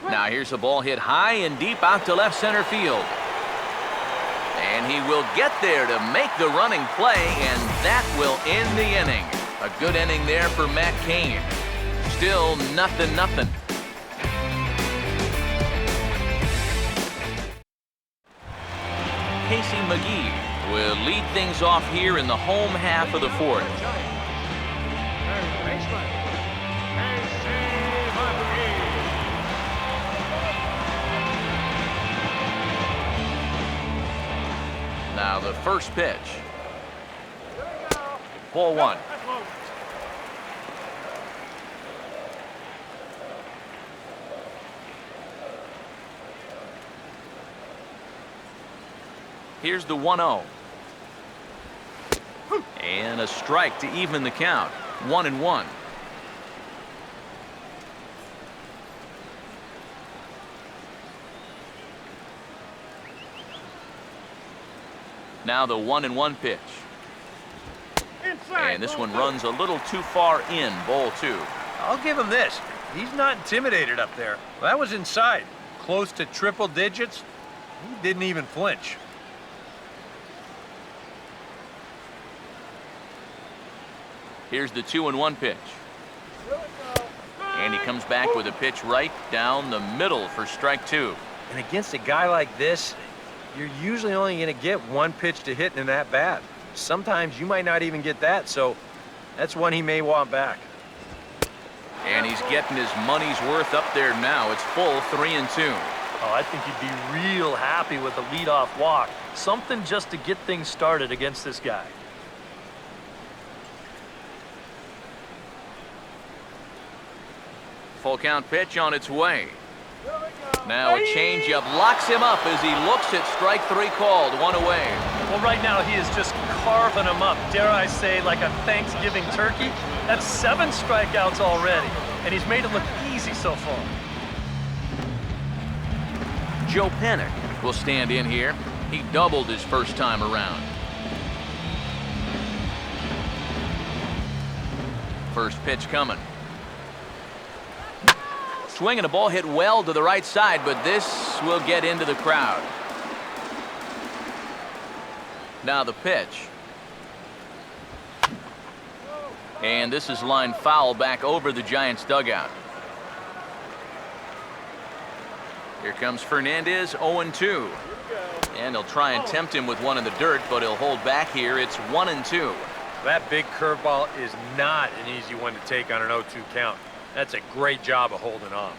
Now here's a ball hit high and deep out to left center field. And he will get there to make the running play, and that will end the inning. A good inning there for Matt Cain. Still nothing. Casey McGee will lead things off here in the home half of the fourth. Now the first pitch. Ball one. Here's the 1-0. And a strike to even the count. 1-1. Now the 1-1 pitch. And this one runs a little too far in. Ball two. I'll give him this. He's not intimidated up there. Well, that was inside. Close to triple digits. He didn't even flinch. Here's the 2-1 pitch. And he comes back with a pitch right down the middle for strike two. And against a guy like this, you're usually only going to get one pitch to hit in that bat. Sometimes you might not even get that, so that's one he may want back. And he's getting his money's worth up there now. It's full 3-2. Oh, I think he'd be real happy with a leadoff walk. Something just to get things started against this guy. Full count pitch on its way. Now a changeup locks him up as he looks at strike three called. One away. Well, right now he is just carving him up, dare I say, like a Thanksgiving turkey. That's 7 strikeouts already, and he's made it look easy so far. Joe Pagan will stand in here. He doubled his first time around. First pitch coming. Swinging a ball hit well to the right side, but this will get into the crowd. Now the pitch. And this is lined foul back over the Giants dugout. Here comes Fernandez, 0-2. And he'll try and tempt him with one in the dirt, but he'll hold back here. It's 1-2. That big curveball is not an easy one to take on an 0-2 count. That's a great job of holding on.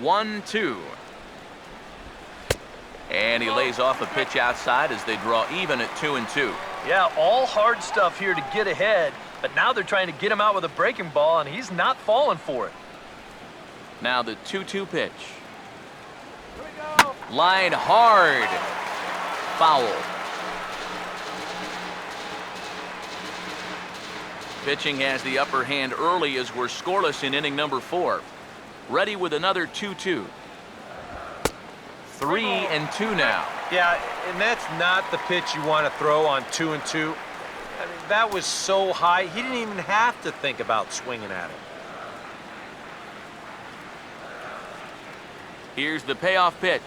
1-2. And he lays off a pitch outside as they draw even at 2-2. Yeah, all hard stuff here to get ahead, but now they're trying to get him out with a breaking ball, and he's not falling for it. Now the 2-2 pitch. Line hard. Foul. Pitching has the upper hand early as we're scoreless in inning number 4. Ready with another 2-2. 3-2 now. Yeah, and that's not the pitch you want to throw on 2-2. I mean, that was so high, he didn't even have to think about swinging at it. Here's the payoff pitch.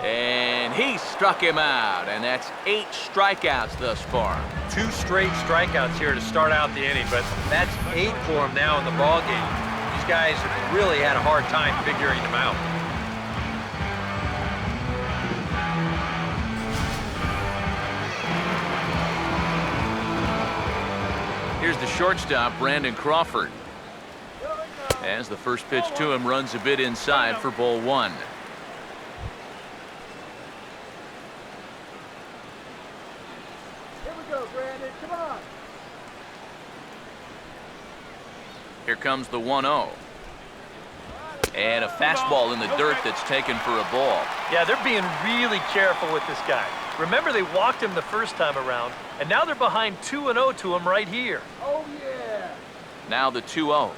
And he struck him out, and that's 8 strikeouts thus far. 2 straight strikeouts here to start out the inning, but that's 8 for him now in the ball game. These guys have really had a hard time figuring him out. Here's the shortstop, Brandon Crawford. As the first pitch to him runs a bit inside for ball 1. Here we go, Brandon. Come on. Here comes the 1-0. And a fastball in the dirt that's taken for a ball. Yeah, they're being really careful with this guy. Remember, they walked him the first time around, and now they're behind 2-0 to him right here. Oh, yeah. Now the 2-0.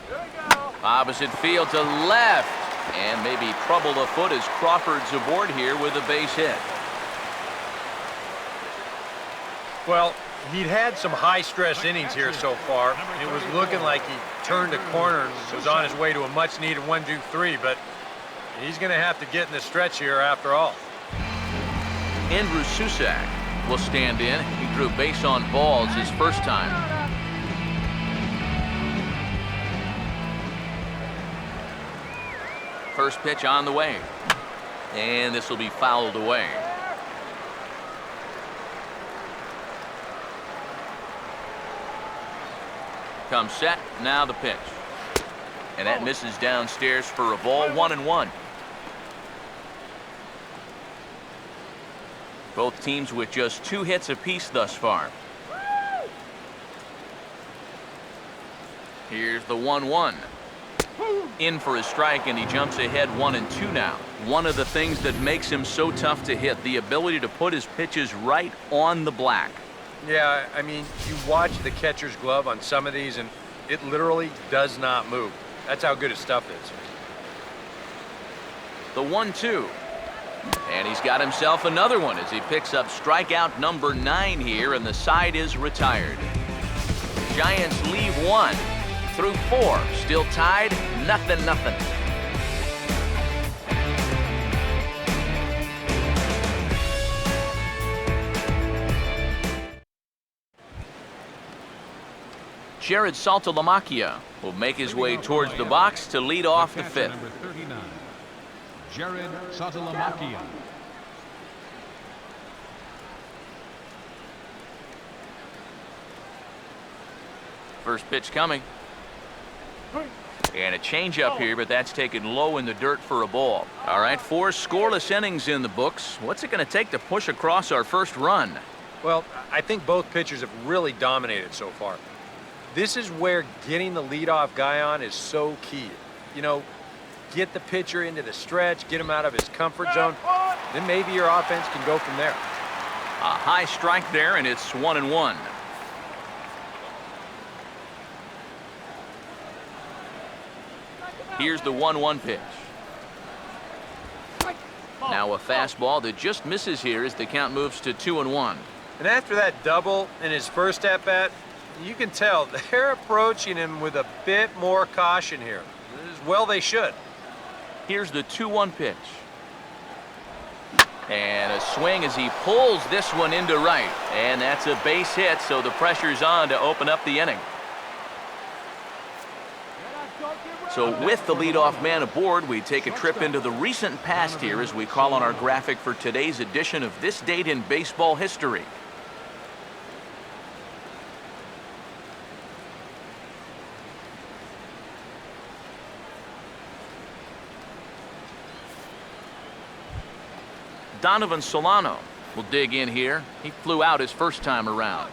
Here we go. Opposite field to left. And maybe trouble afoot as Crawford's aboard here with a base hit. Well, he'd had some high-stress innings here so far. It was looking like he turned a corner and was on his way to a much-needed 1-2-3, but he's going to have to get in the stretch here after all. Andrew Susak will stand in. He drew base on balls his first time. First pitch on the way. And this will be fouled away. Comes set, now the pitch. And that misses downstairs for a ball, 1-1. Both teams with just 2 hits apiece thus far. Here's the 1-1. In for a strike, and he jumps ahead 1-2 now. One of the things that makes him so tough to hit, the ability to put his pitches right on the black. Yeah, I mean, you watch the catcher's glove on some of these, and it literally does not move. That's how good his stuff is. The 1-2. And he's got himself another one as he picks up strikeout number 9 here, and the side is retired. Giants leave 1 through 4. Still tied, 0-0. Jared Saltalamacchia will make his way towards the box to lead off the 5th. Number 39, Jared Saltalamacchia. First pitch coming. And a changeup here, but that's taken low in the dirt for a ball. All right, 4 scoreless innings in the books. What's it going to take to push across our first run? Well, I think both pitchers have really dominated so far. This is where getting the leadoff guy on is so key. You know, get the pitcher into the stretch, get him out of his comfort zone, then maybe your offense can go from there. A high strike there, and it's 1-1. Here's the 1-1 pitch. Now a fastball that just misses here as the count moves to 2-1. And after that double in his first at-bat, you can tell they're approaching him with a bit more caution here. As well they should. Here's the 2-1 pitch. And a swing as he pulls this one into right. And that's a base hit, so the pressure's on to open up the inning. So with the leadoff man aboard, we take a trip into the recent past here as we call on our graphic for today's edition of This Date in Baseball History. Donovan Solano will dig in here. He flew out his first time around.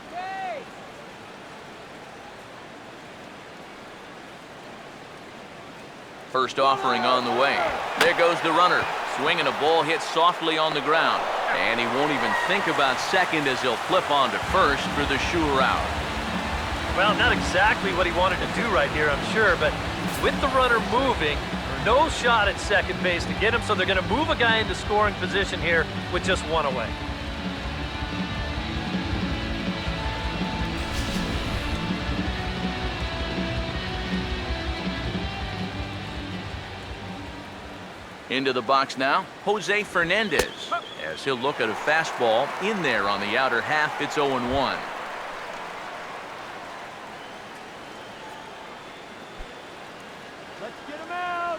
First offering on the way. There goes the runner. Swinging a ball hit softly on the ground. And he won't even think about second as he'll flip on to first for the sure out. Well, not exactly what he wanted to do right here, I'm sure, but with the runner moving, no shot at second base to get him, so they're going to move a guy into scoring position here with just 1 away. Into the box now, Jose Fernandez, as he'll look at a fastball in there on the outer half. It's 0-1. Let's get him out.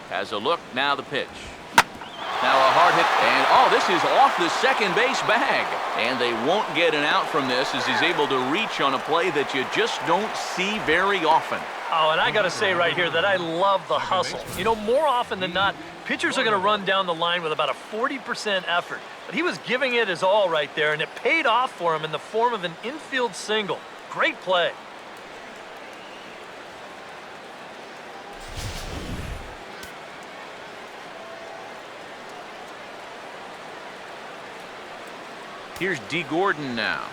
Has a look, now the pitch. Now a hard hit, and oh, this is off the second base bag. And they won't get an out from this as he's able to reach on a play that you just don't see very often. Oh, and I got to say right here that I love the hustle. You know, more often than not, pitchers are going to run down the line with about a 40% effort. But he was giving it his all right there, and it paid off for him in the form of an infield single. Great play. Here's D. Gordon now.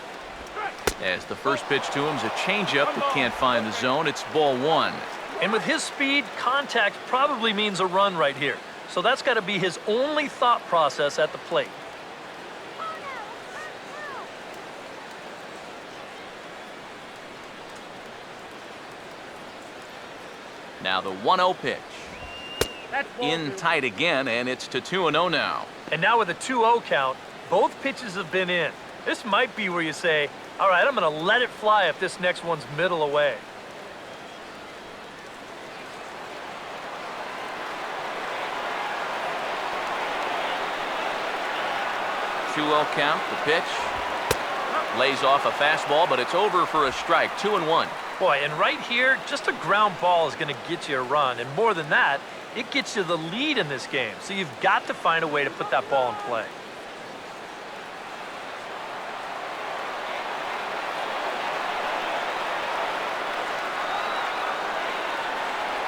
As the first pitch to him is a changeup that can't find the zone. It's ball 1. And with his speed, contact probably means a run right here. So that's got to be his only thought process at the plate. Now the 1-0 pitch. In tight again, and it's to 2-0 now. And now with a 2-0 count, both pitches have been in. This might be where you say, all right, I'm going to let it fly if this next one's middle away. 2-0 count, the pitch. Lays off a fastball, but it's over for a strike, 2-1. Boy, and right here, just a ground ball is going to get you a run. And more than that, it gets you the lead in this game. So you've got to find a way to put that ball in play.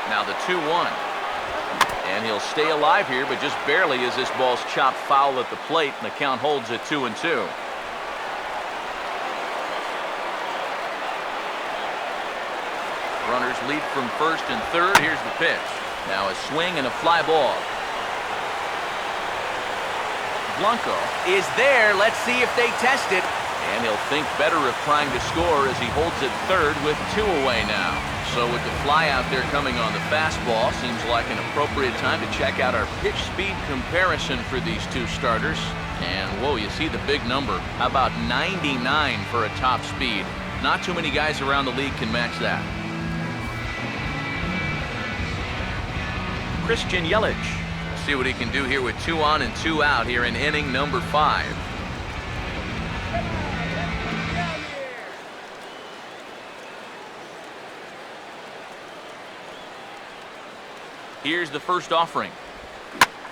Now the 2-1. And he'll stay alive here, but just barely as this ball's chopped foul at the plate, and the count holds at 2-2. Runners lead from first and third. Here's the pitch. Now a swing and a fly ball. Blanco is there. Let's see if they test it. And he'll think better of trying to score as he holds it third with 2 away now. So with the fly out there coming on the fastball, seems like an appropriate time to check out our pitch speed comparison for these two starters. And whoa, you see the big number. How about 99 for a top speed? Not too many guys around the league can match that. Christian Yelich. See what he can do here with 2 on and 2 out here in inning number 5. Here's the first offering.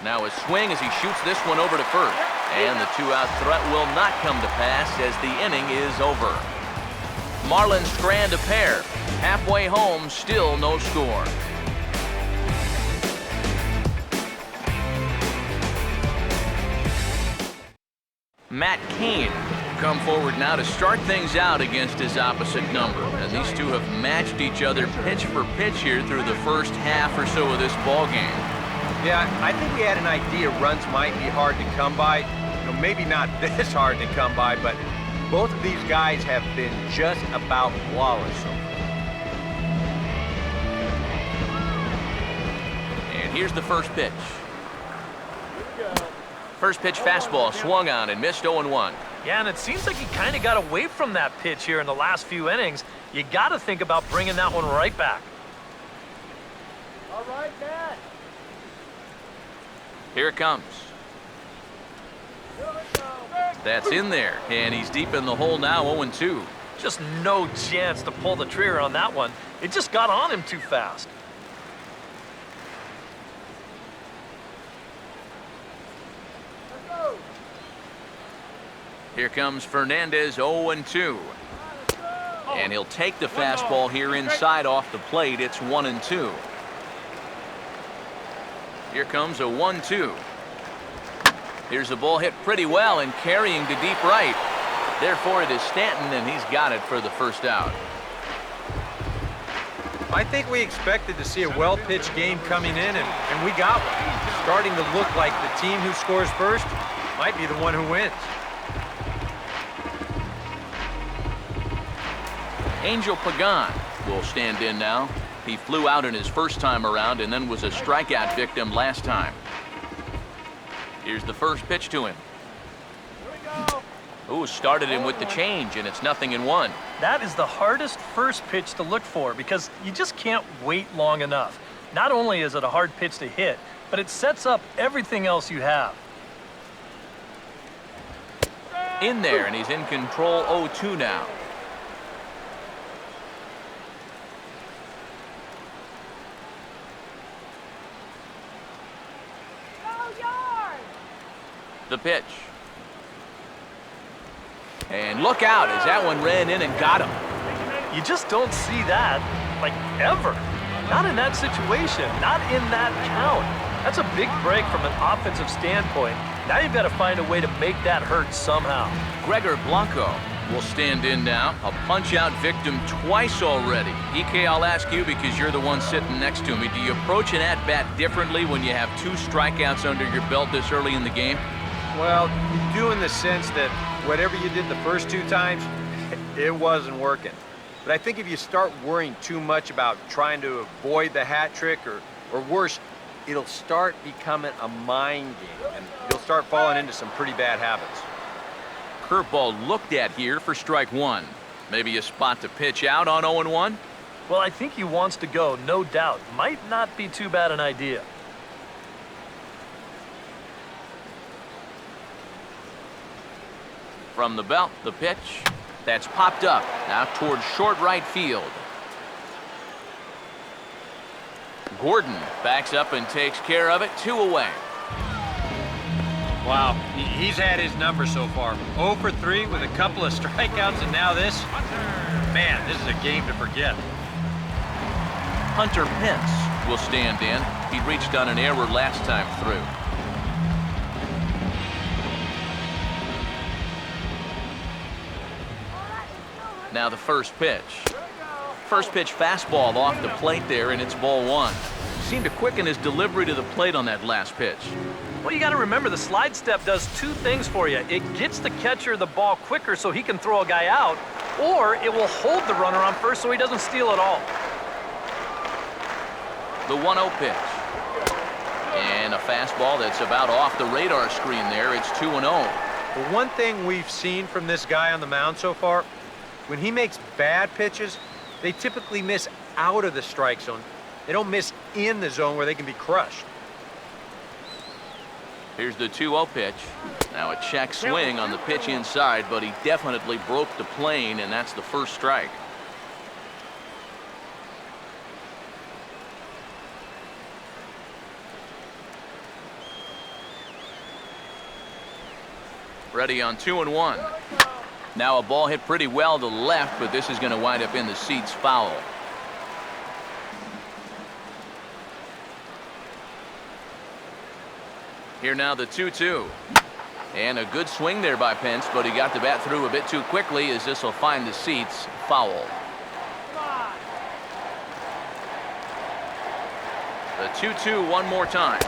Now a swing as he shoots this one over to first. And the 2-out threat will not come to pass as the inning is over. Marlins strand a pair. Halfway home, still no score. Matt Cain come forward now to start things out against his opposite number. And these two have matched each other pitch for pitch here through the first half or so of this ball game. Yeah, I think we had an idea runs might be hard to come by. You know, maybe not this hard to come by, but both of these guys have been just about flawless so far. And here's the first pitch. First pitch fastball swung on and missed 0-1. Yeah, and it seems like he kind of got away from that pitch here in the last few innings. You got to think about bringing that one right back. All right, Matt. Here it comes. That's in there, and he's deep in the hole now, 0-2. Just no chance to pull the trigger on that one. It just got on him too fast. Here comes Fernandez, 0-2. And he'll take the fastball here inside off the plate. It's 1-2. Here comes a 1-2. Here's the ball hit pretty well and carrying to deep right. Therefore, it is Stanton, and he's got it for the first out. I think we expected to see a well-pitched game coming in, and we got one. Starting to look like the team who scores first might be the one who wins. Angel Pagan will stand in now. He flew out in his first time around and then was a strikeout victim last time. Here's the first pitch to him. Ooh, started him with the change, and it's 0-1. That is the hardest first pitch to look for because you just can't wait long enough. Not only is it a hard pitch to hit, but it sets up everything else you have. In there, and he's in control, 0-2 now. The pitch. And look out as that one ran in and got him. You just don't see that, like, ever. Not in that situation, not in that count. That's a big break from an offensive standpoint. Now you've got to find a way to make that hurt somehow. Gregor Blanco will stand in now. A punch-out victim twice already. EK, I'll ask you because you're the one sitting next to me. Do you approach an at-bat differently when you have 2 strikeouts under your belt this early in the game? Well, you do in the sense that whatever you did the first 2 times, it wasn't working. But I think if you start worrying too much about trying to avoid the hat trick or worse, it'll start becoming a mind game, and you'll start falling into some pretty bad habits. Curveball looked at here for strike 1. Maybe a spot to pitch out on 0-1? Well, I think he wants to go, no doubt. Might not be too bad an idea. From the belt, the pitch. That's popped up, now towards short right field. Gordon backs up and takes care of it, 2 away. Wow, he's had his number so far. 0 for 3 with a couple of strikeouts, and now this. Man, this is a game to forget. Hunter Pence will stand in. He reached on an error last time through. Now the first pitch. First pitch fastball off the plate there, and it's ball 1. Seemed to quicken his delivery to the plate on that last pitch. Well, you got to remember the slide step does 2 things for you. It gets the catcher the ball quicker so he can throw a guy out, or it will hold the runner on first so he doesn't steal at all. The 1-0 pitch. And a fastball that's about off the radar screen there. It's 2-0. The one thing we've seen from this guy on the mound so far, when he makes bad pitches, they typically miss out of the strike zone. They don't miss in the zone where they can be crushed. Here's the 2-0 pitch. Now a check swing on the pitch inside, but he definitely broke the plane, and that's the first strike. Ready on 2-1. Now a ball hit pretty well to the left, but this is going to wind up in the seats foul. Here now the 2-2. And a good swing there by Pence, but he got the bat through a bit too quickly as this will find the seats foul. The 2-2 one more time.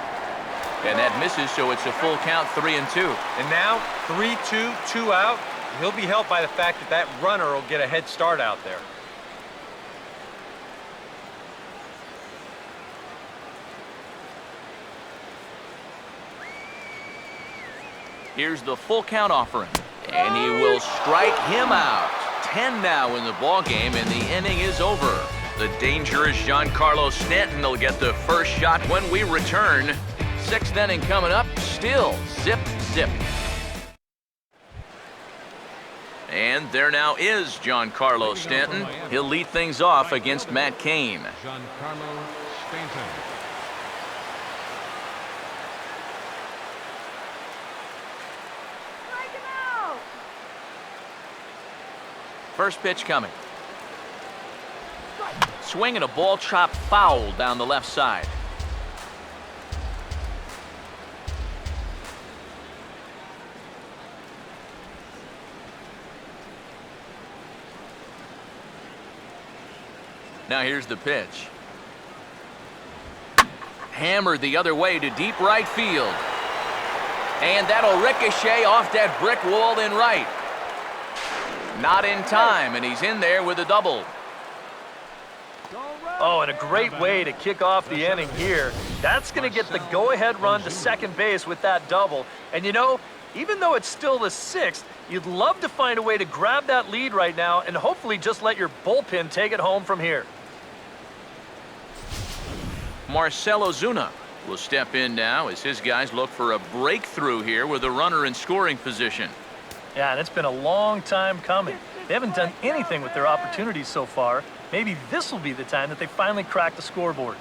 And that misses, so it's a full count, 3-2. And now 3-2, 2 out. He'll be helped by the fact that that runner will get a head start out there. Here's the full count offering, and he will strike him out. 10 now in the ball game, and the inning is over. The dangerous Giancarlo Stanton will get the first shot when we return. 6th inning coming up, still zip, zip. And there now is Giancarlo Stanton. He'll lead things off against Matt Cain. Giancarlo Stanton. First pitch coming. Swing and a ball chopped foul down the left side. Now here's the pitch. Hammered the other way to deep right field. And that'll ricochet off that brick wall in right. Not in time, and he's in there with a double. Oh, and a great way to kick off the inning here. That's going to get the go-ahead run to second base with that double. And you know, even though it's still the 6th, you'd love to find a way to grab that lead right now and hopefully just let your bullpen take it home from here. Marcell Ozuna will step in now as his guys look for a breakthrough here with a runner in scoring position. Yeah, and it's been a long time coming. They haven't done anything with their opportunities so far. Maybe this will be the time that they finally crack the scoreboard.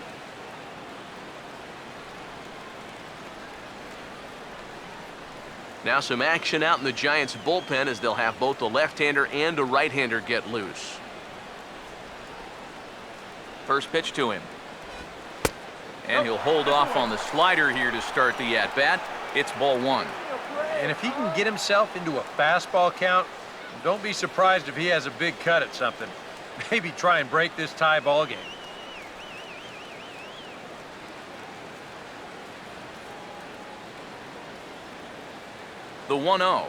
Now some action out in the Giants' bullpen as they'll have both the left-hander and a right-hander get loose. First pitch to him. And he'll hold off on the slider here to start the at-bat. It's ball 1. And if he can get himself into a fastball count, don't be surprised if he has a big cut at something. Maybe try and break this tie ball game. The 1-0.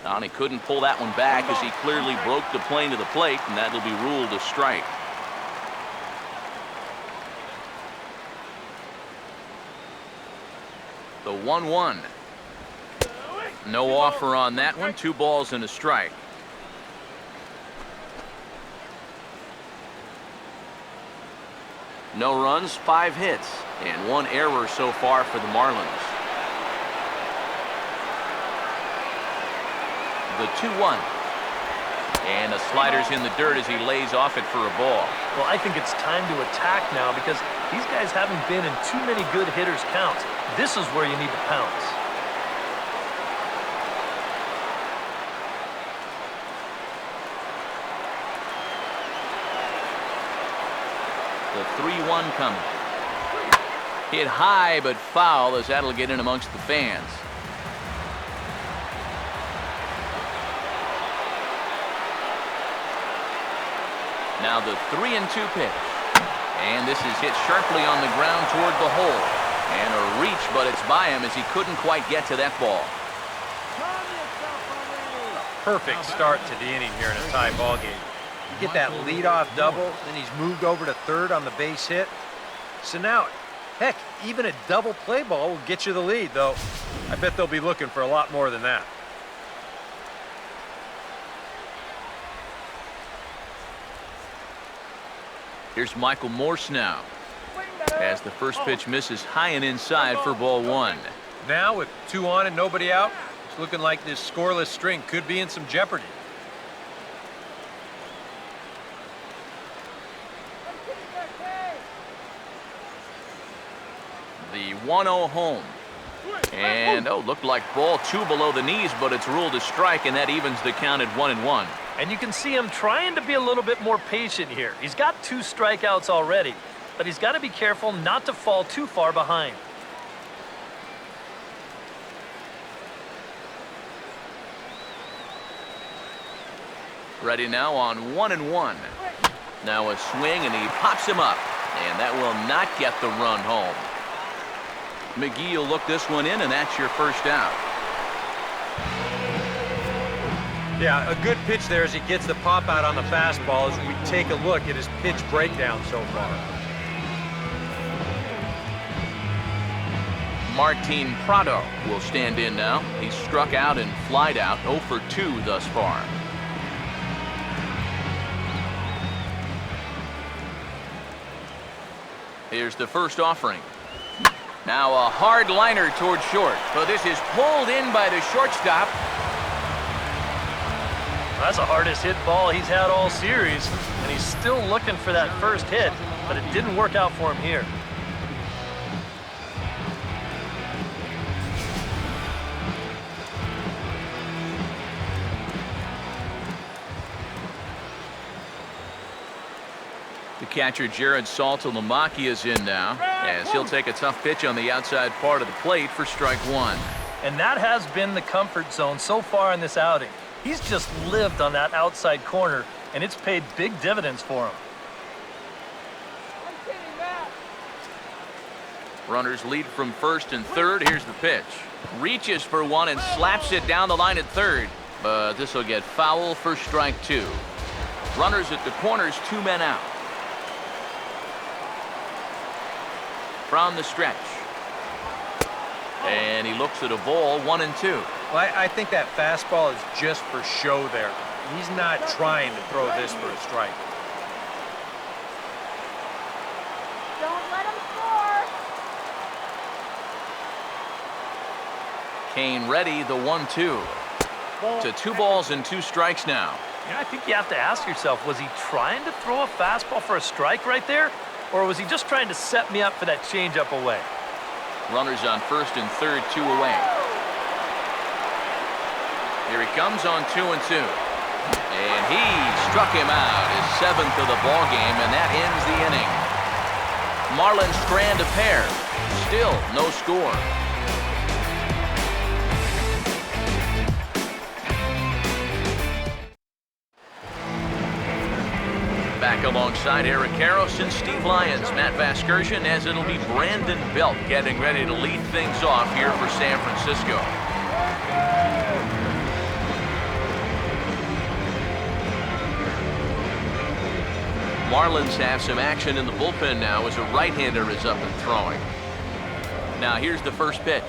And he couldn't pull that one back as he clearly broke the plane to the plate, and that'll be ruled a strike. The 1-1. No offer on that one. 2 balls and a strike. No runs, 5 hits, and 1 error so far for the Marlins. The 2-1. And the slider's in the dirt as he lays off it for a ball. Well, I think it's time to attack now because these guys haven't been in too many good hitters' counts. This is where you need to pounce. The 3-1 coming. Hit high but foul as that'll get in amongst the fans. Now the 3-2 pitch. And this is hit sharply on the ground toward the hole. And a reach, but it's by him as he couldn't quite get to that ball. Perfect start to the inning here in a tie ball game. You get that leadoff double, then he's moved over to third on the base hit. So now, heck, even a double play ball will get you the lead, though. I bet they'll be looking for a lot more than that. Here's Michael Morse now. As the first pitch misses high and inside for ball 1. Now, with 2 on and nobody out, it's looking like this scoreless string could be in some jeopardy. The 1-0 home. And, looked like ball 2 below the knees, but it's ruled a strike, and that evens the count at 1-1. And you can see him trying to be a little bit more patient here. He's got 2 strikeouts already, but he's got to be careful not to fall too far behind. Ready now on 1-1. Now a swing, and he pops him up, and that will not get the run home. McGee will look this one in, and that's your first out. Yeah, a good pitch there as he gets the pop out on the fastball as we take a look at his pitch breakdown so far. Martin Prado will stand in now. He's struck out and flied out, 0 for 2 thus far. Here's the first offering. Now a hard liner toward short. So this is pulled in by the shortstop. That's the hardest hit ball he's had all series, and he's still looking for that first hit, but it didn't work out for him here. The catcher Jared Saltalamacchia is in now, as he'll take a tough pitch on the outside part of the plate for strike 1. And that has been the comfort zone so far in this outing. He's just lived on that outside corner, and it's paid big dividends for him. Runners lead from first and third. Here's the pitch. Reaches for one and slaps it down the line at third, but this will get foul for strike 2. Runners at the corners, 2 men out. From the stretch. And he looks at a ball, 1-2. Well, I think that fastball is just for show there. He's not trying to throw this for a strike. Don't let him score. Kane ready, the 1-2. To 2 balls and 2 strikes now. Yeah, I think you have to ask yourself, was he trying to throw a fastball for a strike right there? Or was he just trying to set me up for that changeup away? Runners on first and third, 2 away. Here he comes on 2-2. And he struck him out, his 7th of the ball game, and that ends the inning. Marlins strand a pair. Still no score. back alongside Eric Karros and Steve Lyons, Matt Vasgersian, as it'll be Brandon Belt getting ready to lead things off here for San Francisco. Marlins have some action in the bullpen now as a right-hander is up and throwing. Now here's the first pitch.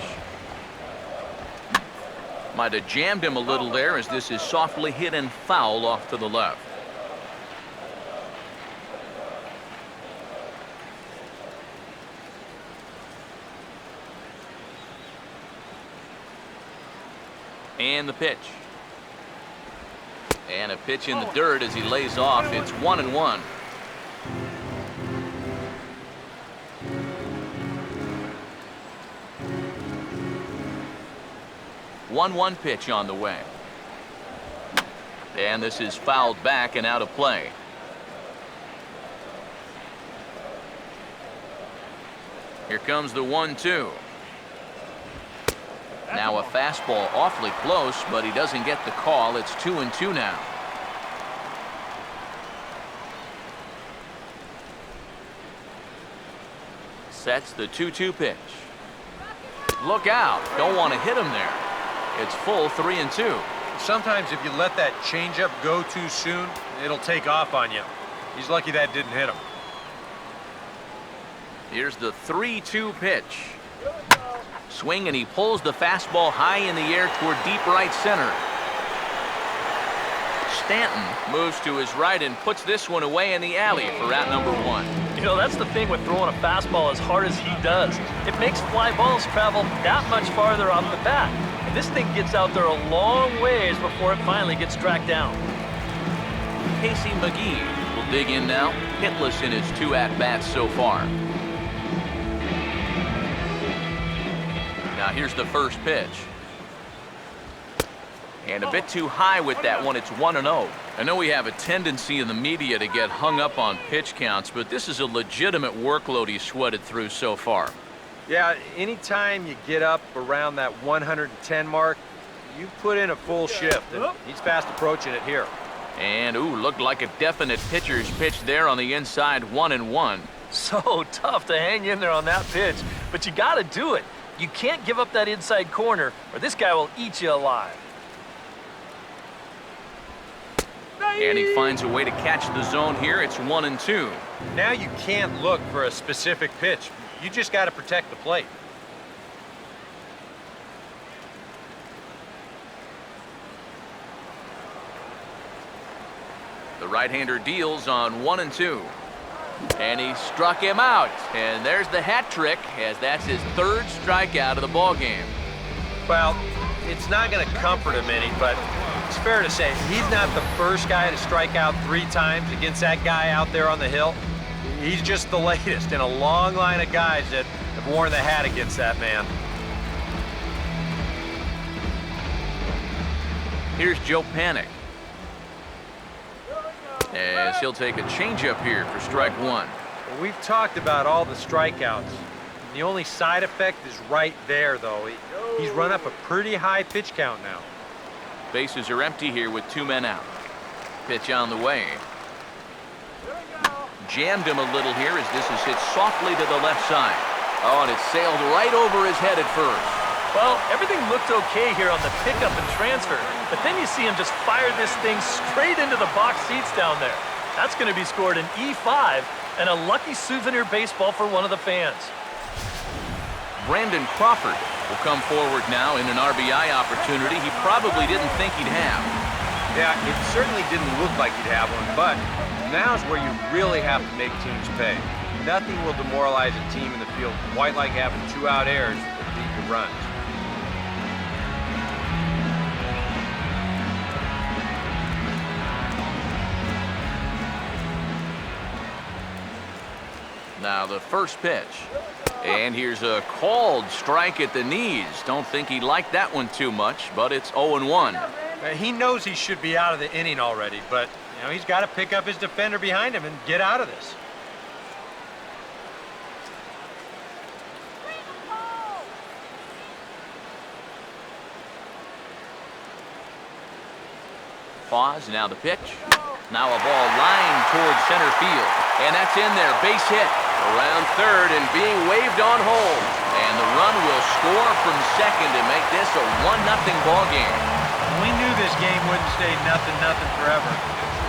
Might have jammed him a little there as this is softly hit and foul off to the left. And the pitch. And a pitch in the dirt as he lays off. It's 1-1. One pitch on the way. And this is fouled back and out of play. Here comes the 1-2. Now a fastball awfully close, but he doesn't get the call. It's 2-2 now. Sets the 2-2 pitch. Look out. Don't want to hit him there. It's full 3-2. Sometimes if you let that changeup go too soon, it'll take off on you. He's lucky that didn't hit him. Here's the 3-2 pitch. Swing, and he pulls the fastball high in the air toward deep right center. Stanton moves to his right and puts this one away in the alley for out number 1. You know, that's the thing with throwing a fastball as hard as he does. It makes fly balls travel that much farther off the bat. And this thing gets out there a long ways before it finally gets tracked down. Casey McGee will dig in now, hitless in his 2 at-bats so far. Now here's the first pitch. And a bit too high with that one. It's 1-0. I know we have a tendency in the media to get hung up on pitch counts, but this is a legitimate workload he's sweated through so far. Yeah, anytime you get up around that 110 mark, you put in a full shift, and he's fast approaching it here. And, ooh, looked like a definite pitcher's pitch there on the inside, 1-1. So tough to hang in there on that pitch, but you got to do it. You can't give up that inside corner, or this guy will eat you alive. And he finds a way to catch the zone here. It's 1-2. Now you can't look for a specific pitch. You just got to protect the plate. The right-hander deals on 1-2. And he struck him out. And there's the hat trick, as that's his 3rd strikeout of the ballgame. Well, it's not going to comfort him any, but it's fair to say he's not the first guy to strike out 3 times against that guy out there on the hill. He's just the latest in a long line of guys that have worn the hat against that man. Here's Joe Panic. As he'll take a changeup here for strike 1. Well, we've talked about all the strikeouts. The only side effect is right there, though. He's run up a pretty high pitch count now. Bases are empty here with 2 men out. Pitch on the way. Jammed him a little here as this is hit softly to the left side. Oh, and it sailed right over his head at first. Well, everything looked okay here on the pickup and transfer, but then you see him just fire this thing straight into the box seats down there. That's going to be scored an E5 and a lucky souvenir baseball for one of the fans. Brandon Crawford will come forward now in an RBI opportunity he probably didn't think he'd have. Yeah, it certainly didn't look like he'd have one, but now's where you really have to make teams pay. Nothing will demoralize a team in the field quite like having 2 out errors that lead to runs. Now the first pitch. And here's a called strike at the knees. Don't think he liked that one too much, but it's 0-1. He knows he should be out of the inning already, but you know, he's got to pick up his defender behind him and get out of this. Pause, now the pitch. Now a ball lined towards center field. And that's in there. Base hit. Around third and being waved on hold. And the run will score from second to make this a 1-0 ball game. We knew this game wouldn't stay 0-0 forever.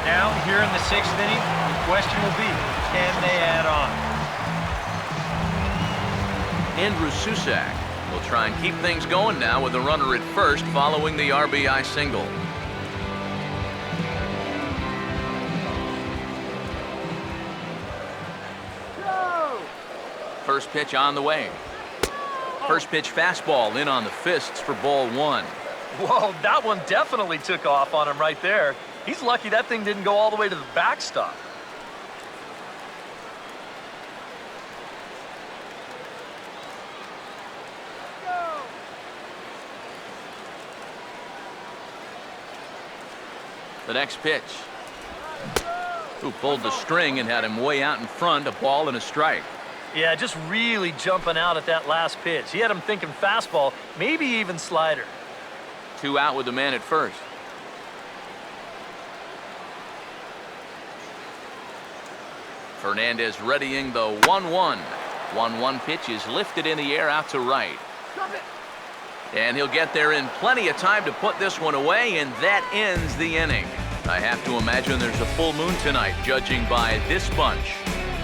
Now, here in the 6th inning, the question will be, can they add on? Andrew Susak will try and keep things going now with a runner at first following the RBI single. First pitch on the way. First pitch fastball in on the fists for ball 1. Whoa, that one definitely took off on him right there. He's lucky that thing didn't go all the way to the backstop. The next pitch. Who pulled the string and had him way out in front, a ball and a strike. Yeah, just really jumping out at that last pitch. He had him thinking fastball, maybe even slider. 2 out with the man at first. Fernandez readying the 1-1. 1-1 pitch is lifted in the air out to right. And he'll get there in plenty of time to put this one away, and that ends the inning. I have to imagine there's a full moon tonight, judging by this bunch.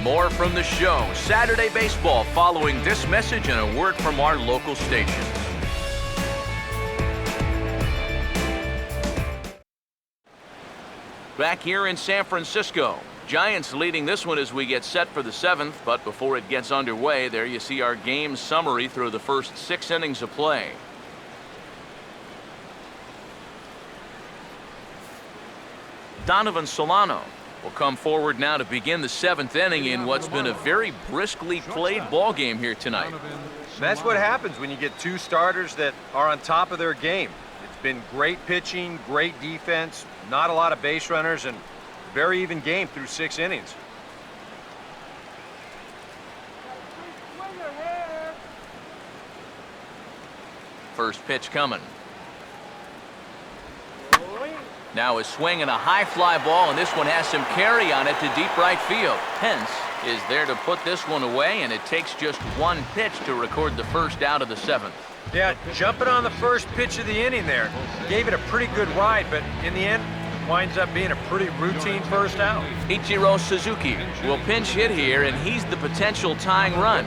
More from the show, Saturday Baseball, following this message and a word from our local stations. Back here in San Francisco, Giants leading this one as we get set for the 7th, but before it gets underway, there you see our game summary through the first 6 innings of play. Donovan Solano will come forward now to begin the 7th inning in what's been a very briskly played ball game here tonight. That's what happens when you get 2 starters that are on top of their game. It's been great pitching, great defense, not a lot of base runners, and very even game through 6 innings. First pitch coming. Now a swing and a high fly ball, and this one has some carry on it to deep right field. Pence is there to put this one away, and it takes just 1 pitch to record the first out of the 7th. Yeah, jumping on the first pitch of the inning there. Gave it a pretty good ride, but in the end, winds up being a pretty routine first out. Ichiro Suzuki will pinch hit here, and he's the potential tying run.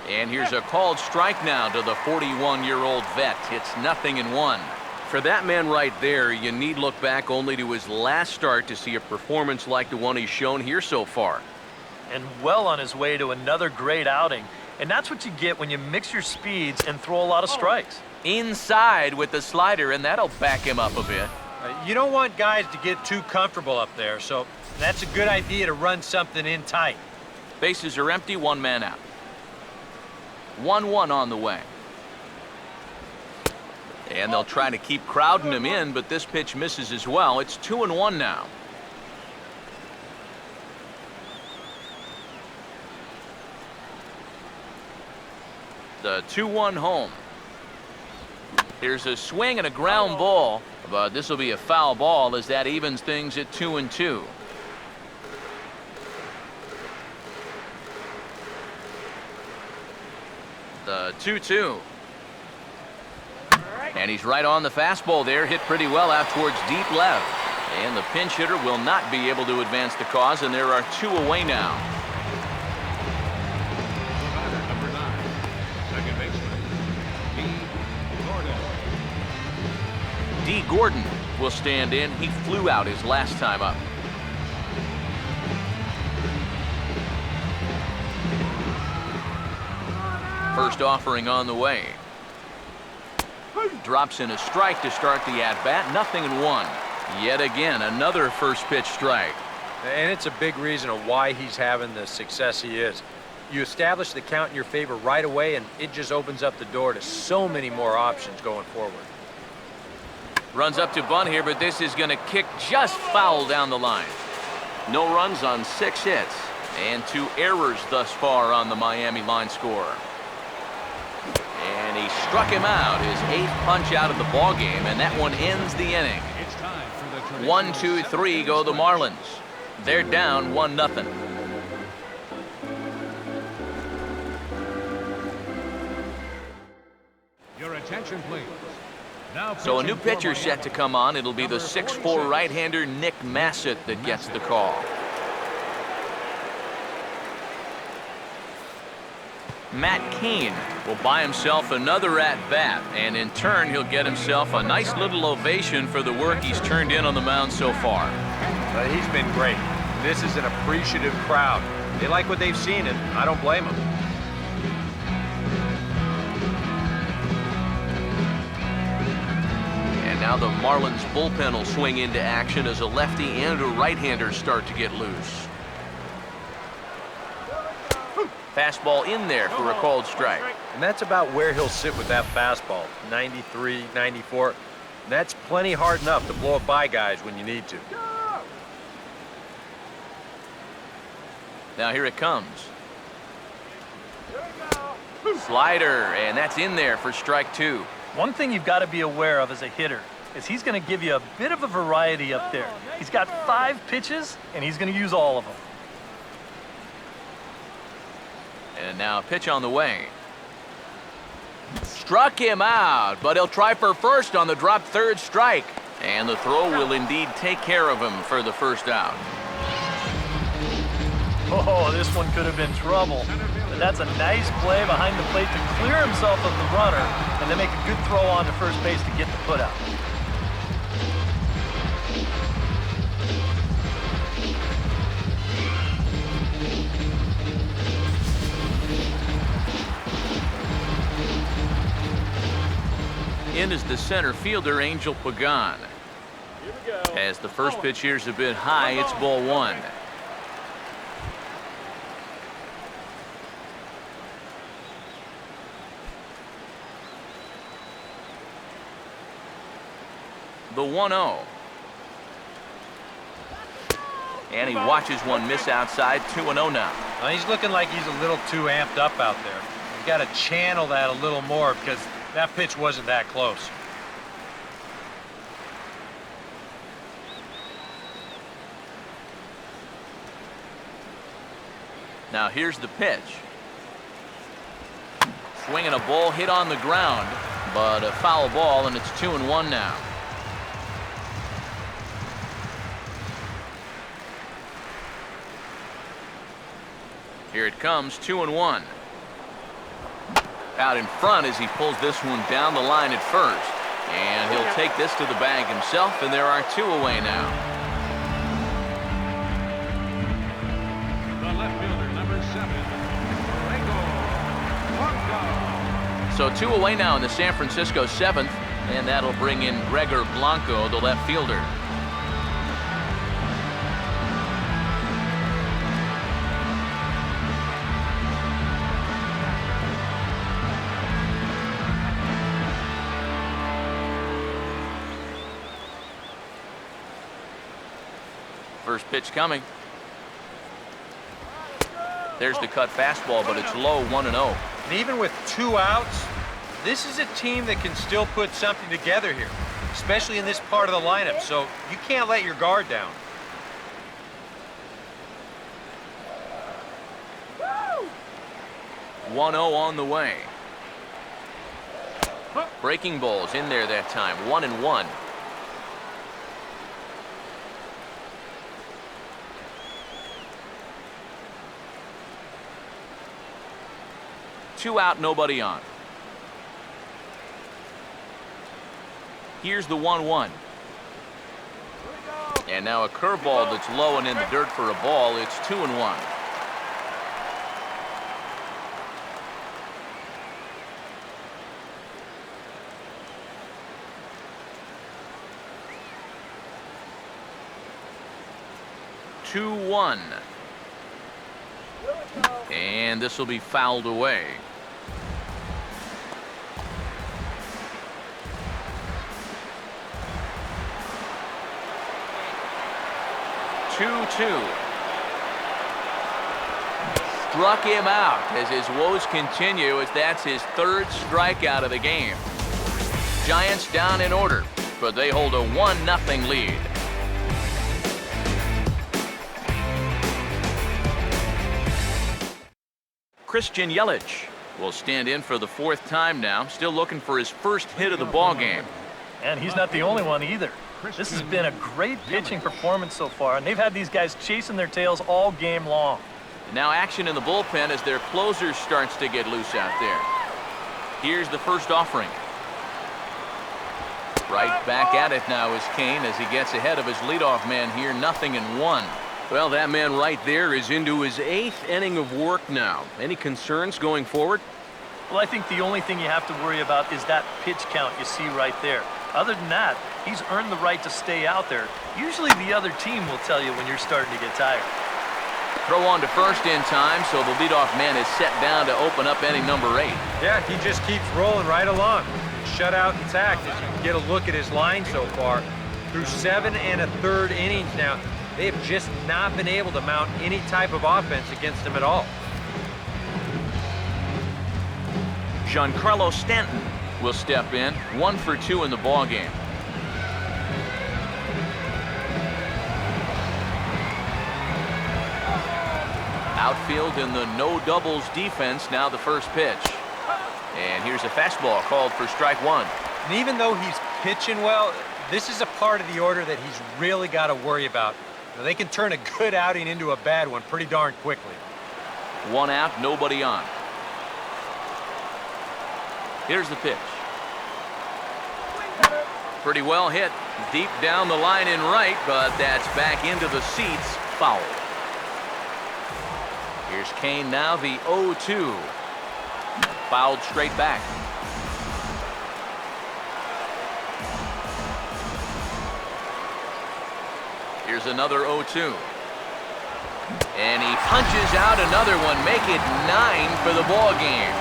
And here's a called strike now to the 41-year-old vet. It's 0-1. For that man right there, you need look back only to his last start to see a performance like the one he's shown here so far. And well on his way to another great outing. And that's what you get when you mix your speeds and throw a lot of strikes. Inside with the slider, and that'll back him up a bit. You don't want guys to get too comfortable up there, so that's a good idea to run something in tight. Bases are empty, 1 man out. 1-1 on the way. And they'll try to keep crowding him in, but this pitch misses as well. It's 2-1 now. The 2-1 home. Here's a swing and a ground ball, but this will be a foul ball as that evens things at 2-2. The 2-2. And he's right on the fastball there, hit pretty well out towards deep left. And the pinch hitter will not be able to advance the cause, and there are 2 away now. Number 9, second baseman, D. Gordon. D. Gordon will stand in. He flew out his last time up. First offering on the way. Drops in a strike to start the at-bat. 0-1. Yet again, another first pitch strike. And it's a big reason of why he's having the success he is. You establish the count in your favor right away, and it just opens up the door to so many more options going forward. Runs up to bunt here, but this is going to kick just foul down the line. No runs on 6 hits. And 2 errors thus far on the Miami line score. And he struck him out, his 8th punch out of the ball game, and that one ends the inning. It's time for the traditional 1, 2, 3 go the Marlins. They're down 1-0. Your attention, please. Now So a new pitching for pitcher set to Miami. come on. It'll be the Number 6'4 46. right-hander Nick Massett that gets the call. Matt Cain will buy himself another at-bat, and in turn he'll get himself a nice little ovation for the work he's turned in on the mound so far. He's been great. This is an appreciative crowd. They like what they've seen, and I don't blame them. And now the Marlins bullpen will swing into action as a lefty and a right-hander start to get loose. Fastball in there for a called strike. And that's about where he'll sit with that fastball, 93, 94. And that's plenty hard enough to blow it by guys when you need to. Now here it comes. Slider, and that's in there for strike 2. One thing you've got to be aware of as a hitter is he's going to give you a bit of a variety up there. He's got 5 pitches, and he's going to use all of them. And now a pitch on the way. Struck him out, but he'll try for first on the drop 3rd strike. And the throw will indeed take care of him for the first out. Oh, this one could have been trouble. But that's a nice play behind the plate to clear himself of the runner and then make a good throw on to first base to get the putout. In is the center fielder, Angel Pagan. As the first pitch here's a bit high, it's ball 1. The 1-0. And he watches one miss outside, 2-0 now. He's looking like he's a little too amped up out there. He's got to channel that a little more because that pitch wasn't that close. Now here's the pitch. Swinging a ball hit on the ground, but a foul ball, and it's 2-1 now. Here it comes, 2-1. Out in front as he pulls this one down the line at first. And he'll take this to the bag himself, and there are 2 away now. The left fielder, number 7, Blanco. So 2 away now in the San Francisco 7th, and that'll bring in Gregor Blanco, the left fielder. First pitch coming. There's the cut fastball, but it's low, 1-0. And even with 2 outs, this is a team that can still put something together here, especially in this part of the lineup, so you can't let your guard down. Woo! 1-0 on the way. Breaking balls in there that time, 1-1. Two out, nobody on. Here's the 1-1. And now a curveball that's low and in the dirt for a ball. It's 2-1. And this will be fouled away. struck him out as his woes continue, as that's his third strikeout of the game. Giants down in order, but they hold a 1-0 lead. Christian Yelich will stand in for the 4th time now, still looking for his first hit of the ball game. And he's not the only one either. This has been a great pitching performance so far, and they've had these guys chasing their tails all game long. And now action in the bullpen as their closer starts to get loose out there. Here's the first offering. Right back at it now is Kane as he gets ahead of his leadoff man here, 0-1. Well, that man right there is into his 8th inning of work now. Any concerns going forward? Well, I think the only thing you have to worry about is that pitch count you see right there. Other than that, he's earned the right to stay out there. Usually the other team will tell you when you're starting to get tired. Throw on to first in time, so the leadoff man is set down to open up inning number 8. Yeah, he just keeps rolling right along. Shutout intact as you can get a look at his line so far. Through 7 1/3 innings now, they have just not been able to mount any type of offense against him at all. Giancarlo Stanton will step in, 1 for 2 in the ball game. Outfield in the no doubles defense, now the first pitch. And here's a fastball called for strike 1. And even though he's pitching well, this is a part of the order that he's really got to worry about. Now, they can turn a good outing into a bad one pretty darn quickly. 1 out, nobody on. Here's the pitch. Pretty well hit. Deep down the line in right, but that's back into the seats. Foul. Here's Kane now, the 0-2. Fouled straight back. Here's another 0-2. And he punches out another one. Make it 9 for the ball game.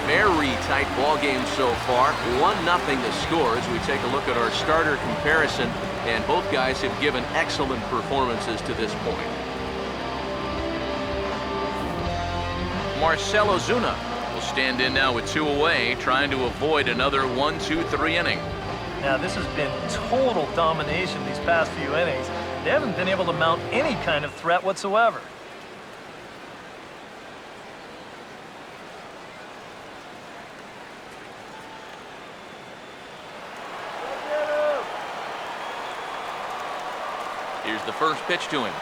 Very tight ball game so far. 1-0 the score as we take a look at our starter comparison. And both guys have given excellent performances to this point. Marcell Ozuna will stand in now with 2 away, trying to avoid another 1-2-3 inning. Now, this has been total domination these past few innings. They haven't been able to mount any kind of threat whatsoever. Here's the first pitch to him.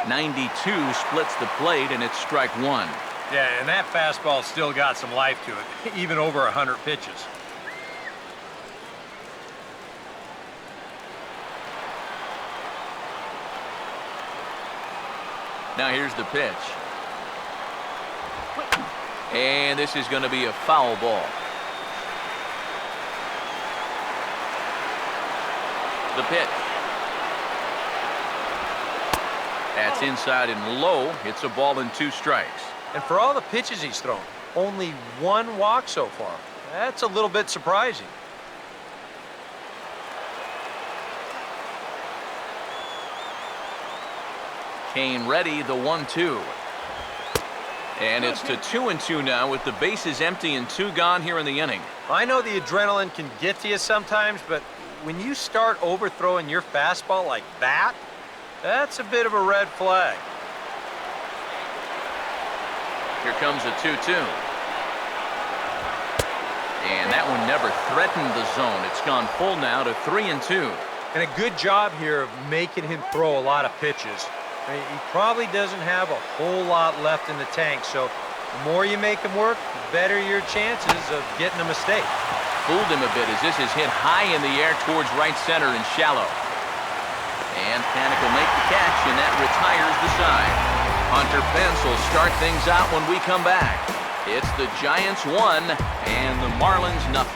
92 splits the plate, and it's strike 1. Yeah, and that fastball still got some life to it, even over 100 pitches. Now here's the pitch. And this is going to be a foul ball. The pitch. That's inside and low. It's a ball and 2 strikes. And for all the pitches he's thrown, only 1 walk so far. That's a little bit surprising. Kane ready, the 1-2. And it's to 2-2 now with the bases empty and 2 gone here in the inning. I know the adrenaline can get to you sometimes, but when you start overthrowing your fastball like that, that's a bit of a red flag. Here comes a 2-2. And that one never threatened the zone. It's gone full now to 3-2. And a good job here of making him throw a lot of pitches. I mean, he probably doesn't have a whole lot left in the tank, so the more you make him work, the better your chances of getting a mistake. Fooled him a bit as this is hit high in the air towards right center and shallow. And Pagan will make the catch, and that retires the side. Hunter Pence will start things out when we come back. It's the Giants 1 and the Marlins 0.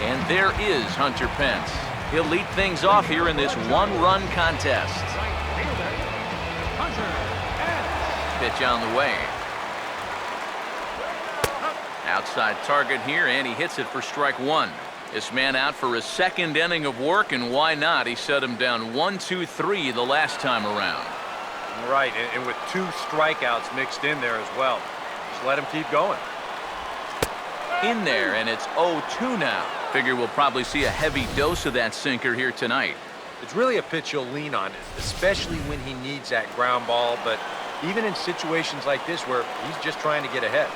And there is Hunter Pence. He'll lead things off here in this 1-run contest. Pitch on the way. Outside target here, and he hits it for strike 1. This man out for a second inning of work, and why not? He set him down 1-2-3 the last time around. Right, and with 2 strikeouts mixed in there as well. Just let him keep going. In there, and it's 0-2 now. Figure we'll probably see a heavy dose of that sinker here tonight. It's really a pitch you'll lean on, especially when he needs that ground ball, but even in situations like this where he's just trying to get ahead.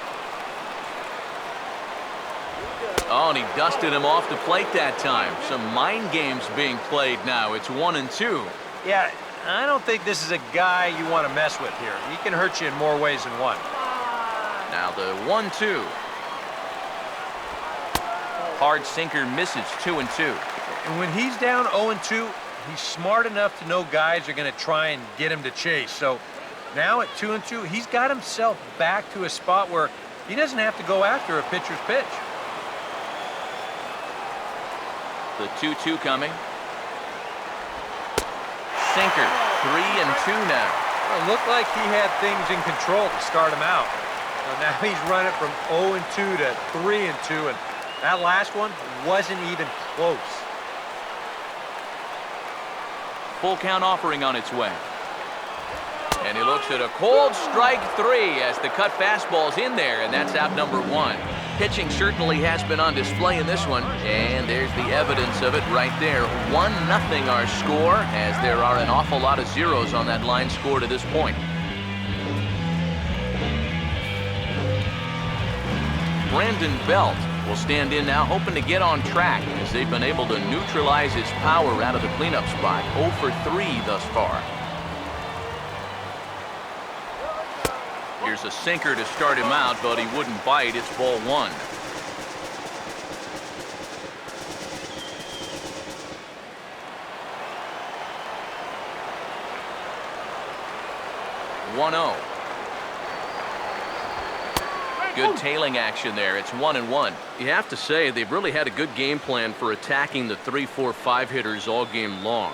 Oh, and he dusted him off the plate that time. Some mind games being played now. It's 1-2. Yeah, I don't think this is a guy you want to mess with here. He can hurt you in more ways than one. Now the 1-2. Hard sinker misses, 2-2. And when he's down 0-2, he's smart enough to know guys are going to try and get him to chase. So now at 2-2, he's got himself back to a spot where he doesn't have to go after a pitcher's pitch. The 2-2 coming. Sinker, 3-2 now. Well, it looked like he had things in control to start him out. So now he's running from 0-2 to 3-2, and that last one wasn't even close. Full count offering on its way. And he looks at a cold strike 3 as the cut fastball's in there, and that's out number 1. Pitching certainly has been on display in this one, and there's the evidence of it right there. 1-0 our score, as there are an awful lot of zeros on that line score to this point. Brandon Belt will stand in now, hoping to get on track, as they've been able to neutralize his power out of the cleanup spot. 0 for 3 thus far. Here's a sinker to start him out, but he wouldn't bite. It's ball 1. Good tailing action there. It's 1-1. You have to say they've really had a good game plan for attacking the 3, 4, 5 hitters all game long.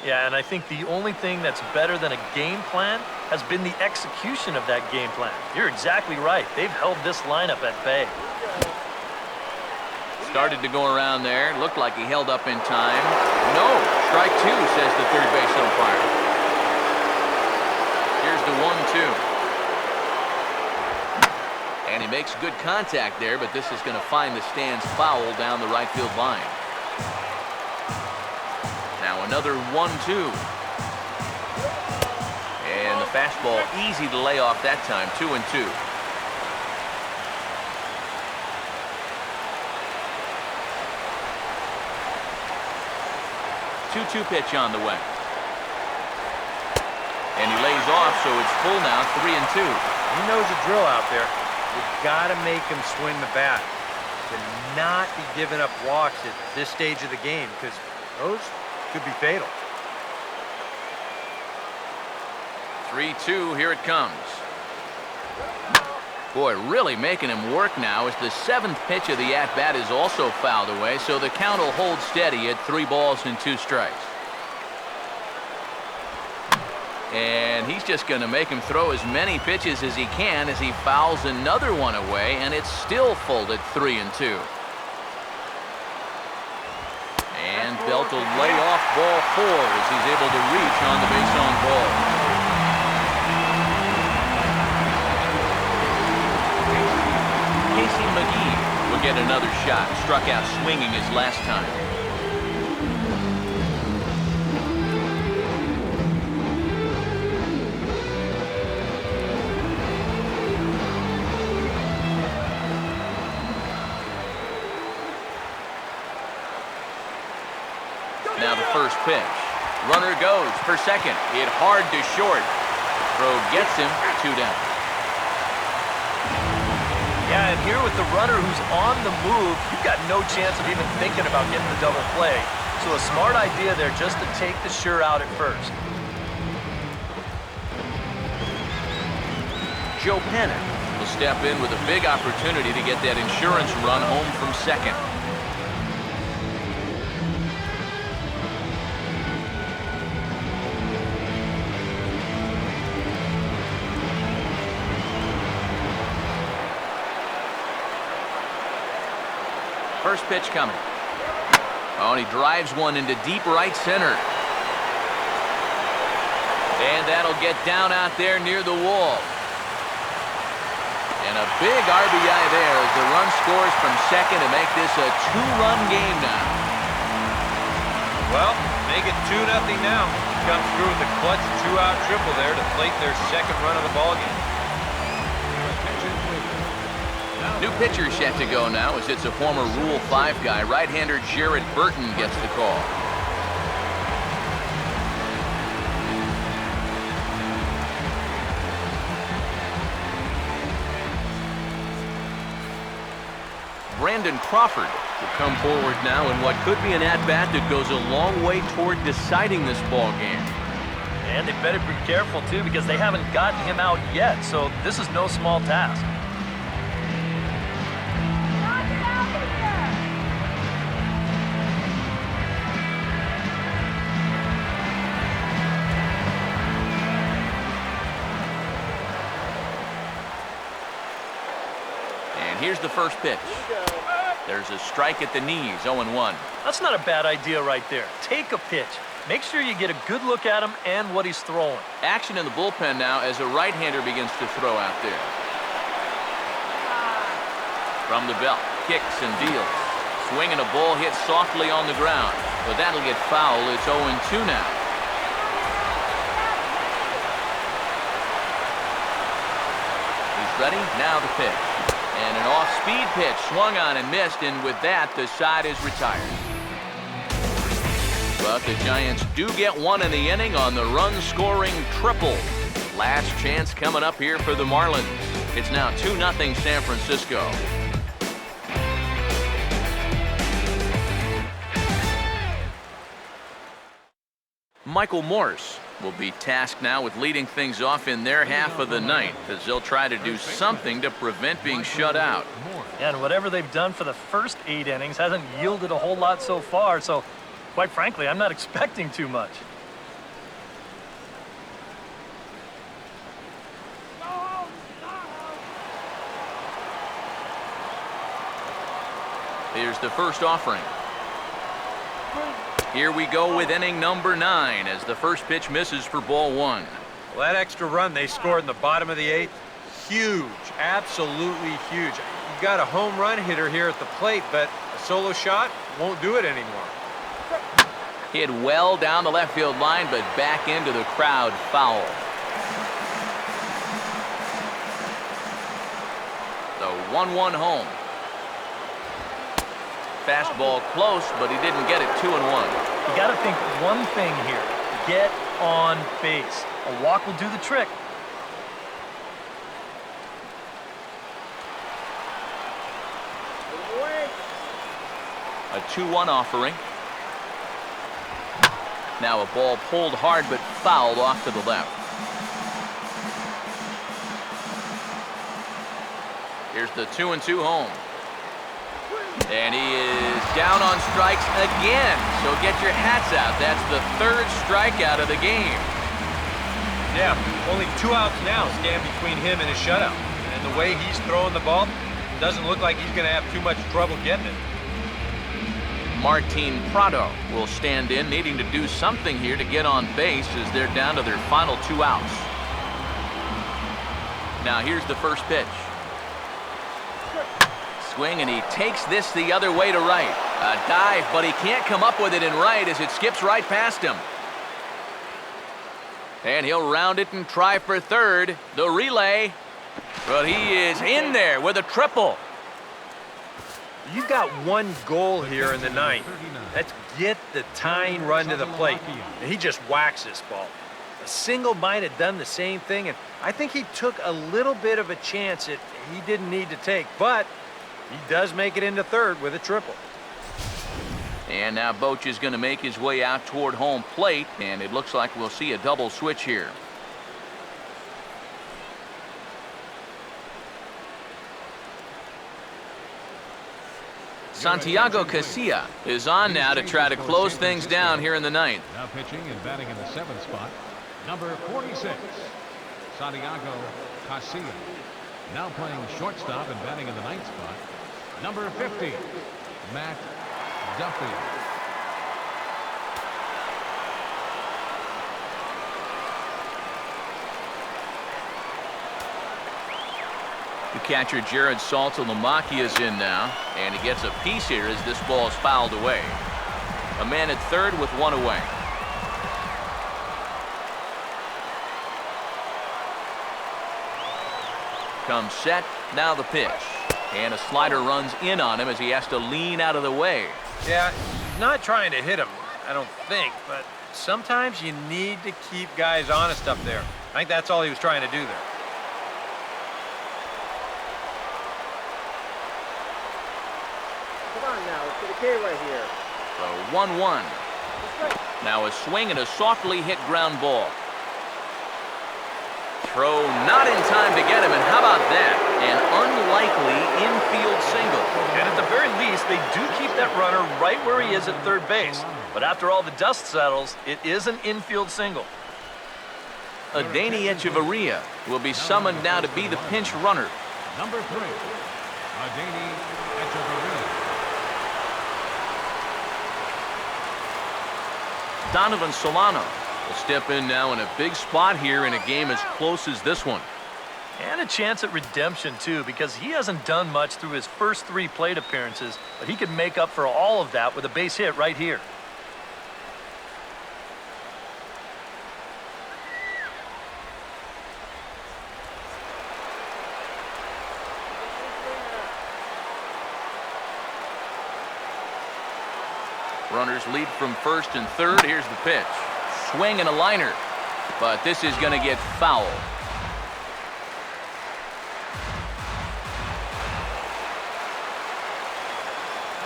Yeah, and I think the only thing that's better than a game plan has been the execution of that game plan. You're exactly right. They've held this lineup at bay. Started to go around there. Looked like he held up in time. No. Strike 2, says the third base umpire. Here's the 1-2. And he makes good contact there, but this is going to find the stands foul down the right field line. Now another 1-2. And the fastball easy to lay off that time. 2-2. 2-2 pitch on the way. And he lays off, so it's full now, 3-2. He knows the drill out there. You've got to make him swing the bat. To not be giving up walks at this stage of the game, because those could be fatal. 3-2, here it comes. Boy, really making him work now as the 7th pitch of the at-bat is also fouled away, so the count will hold steady at 3 balls and 2 strikes. And he's just going to make him throw as many pitches as he can as he fouls another one away, and it's still full at 3-2. And Belt will lay off ball 4 as he's able to reach on the base on ball. Casey McGee will get another shot. Struck out swinging his last time. Now the first pitch. Runner goes for second. Hit hard to short. Throw gets him. 2 down. Yeah, and here with the runner who's on the move, you've got no chance of even thinking about getting the double play. So a smart idea there just to take the sure out at first. Joe Penner will step in with a big opportunity to get that insurance run home from second. First pitch coming. Oh, and he drives one into deep right center. And that'll get down out there near the wall. And a big RBI there as the run scores from second to make this a 2-run game now. Well, make it 2-0 now. Comes through with a clutch 2-out triple there to plate their second run of the ballgame. New pitcher set to go now as it's a former Rule 5 guy. Right-hander Jared Burton gets the call. Brandon Crawford will come forward now in what could be an at-bat that goes a long way toward deciding this ball game. And they better be careful, too, because they haven't gotten him out yet, so this is no small task. And here's the first pitch. There's a strike at the knees, 0-1. That's not a bad idea right there. Take a pitch. Make sure you get a good look at him and what he's throwing. Action in the bullpen now as a right-hander begins to throw out there. From the belt, kicks and deals. Swinging a ball hit softly on the ground, but that'll get foul. It's 0-2 now. He's ready, now the pitch. And an off-speed pitch swung on and missed, and with that, the side is retired. But the Giants do get one in the inning on the run-scoring triple. Last chance coming up here for the Marlins. It's now 2-0 San Francisco. Michael Morse will be tasked now with leading things off in their half of the ninth as they'll try to do something to prevent being shut out. And whatever they've done for the first 8 innings hasn't yielded a whole lot so far, so quite frankly, I'm not expecting too much. Here's the first offering. Here we go with inning number 9 as the first pitch misses for ball 1. Well, that extra run they scored in the bottom of the 8th, huge, absolutely huge. You got a home run hitter here at the plate, but a solo shot won't do it anymore. Hit well down the left field line, but back into the crowd, foul. The 1-1 home. Fastball close, but he didn't get it. 2-1. You got to think one thing here. Get on base. A walk will do the trick. A 2-1 offering. Now a ball pulled hard but fouled off to the left. Here's the 2-2 home. And he is down on strikes again. So get your hats out. That's the 3rd strikeout of the game. Yeah, only 2 outs now stand between him and his shutout. And the way he's throwing the ball, doesn't look like he's going to have too much trouble getting it. Martin Prado will stand in, needing to do something here to get on base as they're down to their final 2 outs. Now here's the first pitch. Swing, and he takes this the other way to right. A dive, but he can't come up with it in right as it skips right past him. And he'll round it and try for third. The relay. But he is in there with a triple. You've got one goal here in the 9th. That's get the tying run to the plate. And he just whacks this ball. A single might have done the same thing, and I think he took a little bit of a chance that he didn't need to take, but he does make it into third with a triple. And now Boch is going to make his way out toward home plate, and it looks like we'll see a double switch here. Santiago Casilla is on now to try to close things down here in the 9th. Now pitching and batting in the 7th spot, number 46, Santiago Casilla. Now playing shortstop and batting in the 9th spot, number 50, Matt Duffy. The catcher Jared Saltalamacchia is in now, and he gets a piece here as this ball is fouled away. A man at third with one away. Comes set, now the pitch. And a slider runs in on him as he has to lean out of the way. Yeah, he's not trying to hit him, I don't think, but sometimes you need to keep guys honest up there. I think that's all he was trying to do there. Come on now, let's get a K right here. So 1-1. Now a swing and a softly hit ground ball. Throw not in time to get him, and how about that? An unlikely infield single. And at the very least, they do keep that runner right where he is at third base. But after all the dust settles, it is an infield single. Adeiny Echeverria will be summoned now to be the pinch runner. Number 3, Adeiny Echeverria. Donovan Solano will step in now in a big spot here in a game as close as this one. And a chance at redemption, too, because he hasn't done much through his first 3 plate appearances, but he can make up for all of that with a base hit right here. Runners lead from first and third. Here's the pitch. Swing and a liner, but this is going to get foul.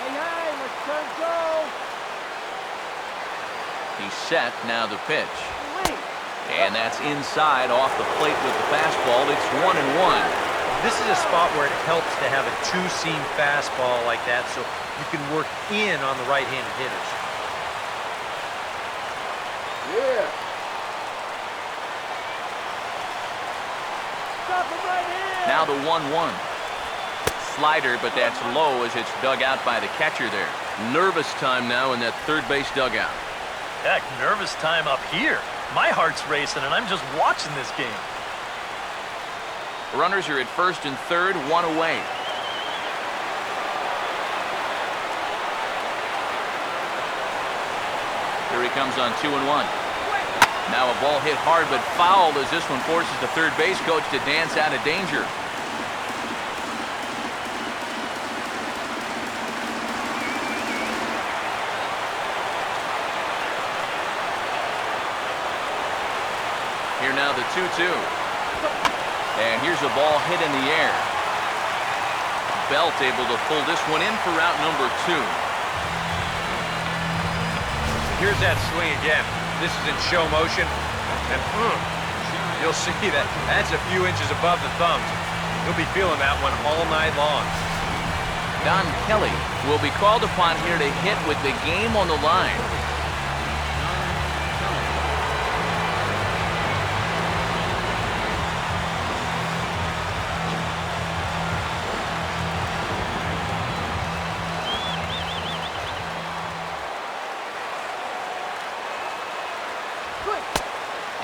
Hey, let's turn go. He's set, now the pitch. Wait. And that's inside off the plate with the fastball. It's 1-1. This is a spot where it helps to have a two-seam fastball like that so you can work in on the right-handed hitters. Yeah. Stop it right here. Now the 1-1. Slider, but that's low as it's dug out by the catcher there. Nervous time now in that third base dugout. Heck, nervous time up here. My heart's racing, and I'm just watching this game. Runners are at first and third, one away. Here he comes on 2-1. Now a ball hit hard but fouled as this one forces the third base coach to dance out of danger. Here now the 2-2. And here's a ball hit in the air. Belt able to pull this one in for out number 2. Here's that swing again. This is in show motion. And you'll see that that's a few inches above the thumbs. He'll be feeling that one all night long. Don Kelly will be called upon here to hit with the game on the line.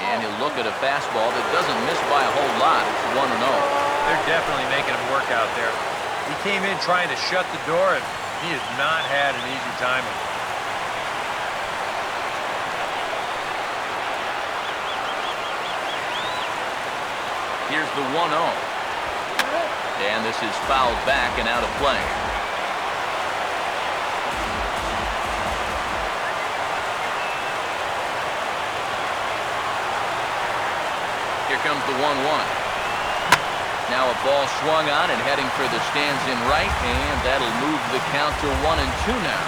And he'll look at a fastball that doesn't miss by a whole lot. It's 1-0. They're definitely making him work out there. He came in trying to shut the door, and he has not had an easy time with it. Here's the 1-0. And this is fouled back and out of play. Here comes the 1-1. Now a ball swung on and heading for the stands in right, and that'll move the count to 1-2 now.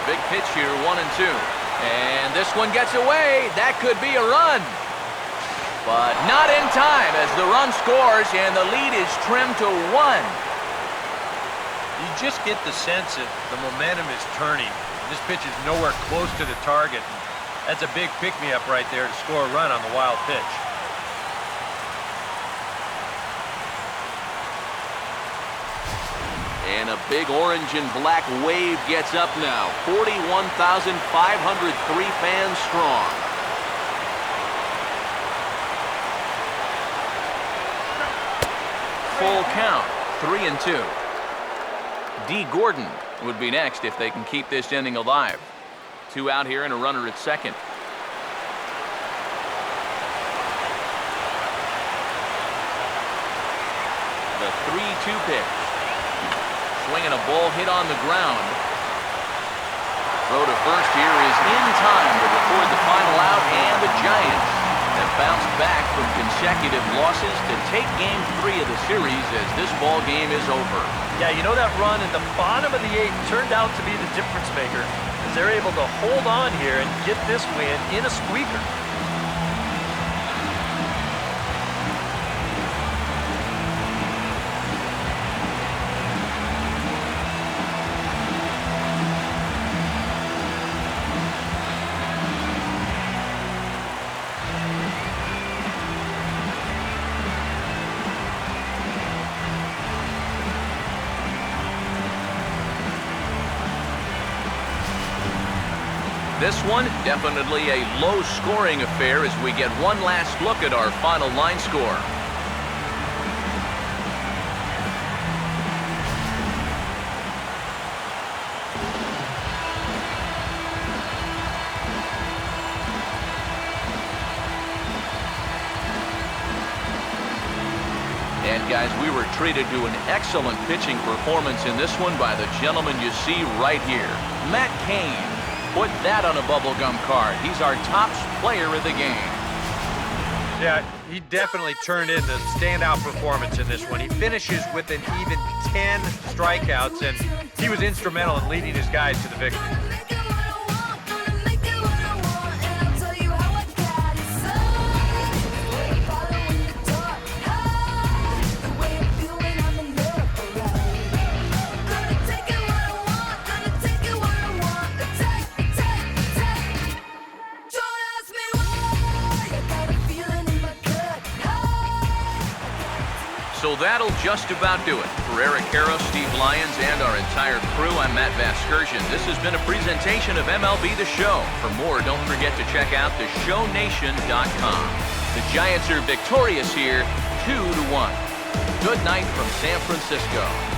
Big pitch here, 1-2. And this one gets away. That could be a run. But not in time as the run scores and the lead is trimmed to 1. You just get the sense that the momentum is turning. This pitch is nowhere close to the target. That's a big pick-me-up right there to score a run on the wild pitch. And a big orange and black wave gets up now. 41,503 fans strong. full count, 3-2. D. Gordon would be next if they can keep this inning alive. 2 out here and a runner at second. The 3-2 pitch. Swinging a ball hit on the ground. Throw to first here is in time to record the final out, and the Giants have bounced back from consecutive losses to take Game 3 of the series as this ball game is over. Yeah, you know that run in the bottom of the 8th turned out to be the difference maker as they're able to hold on here and get this win in a squeaker. This one, definitely a low-scoring affair as we get one last look at our final line score. And guys, we were treated to an excellent pitching performance in this one by the gentleman you see right here, Matt Cain. Put that on a bubblegum card. He's our top player of the game. Yeah, he definitely turned in the standout performance in this one. He finishes with an even 10 strikeouts, and he was instrumental in leading his guys to the victory. So that'll just about do it. For Eric Harrow, Steve Lyons, and our entire crew, I'm Matt Vasgersian. This has been a presentation of MLB The Show. For more, don't forget to check out theshownation.com. The Giants are victorious here, 2-1. Good night from San Francisco.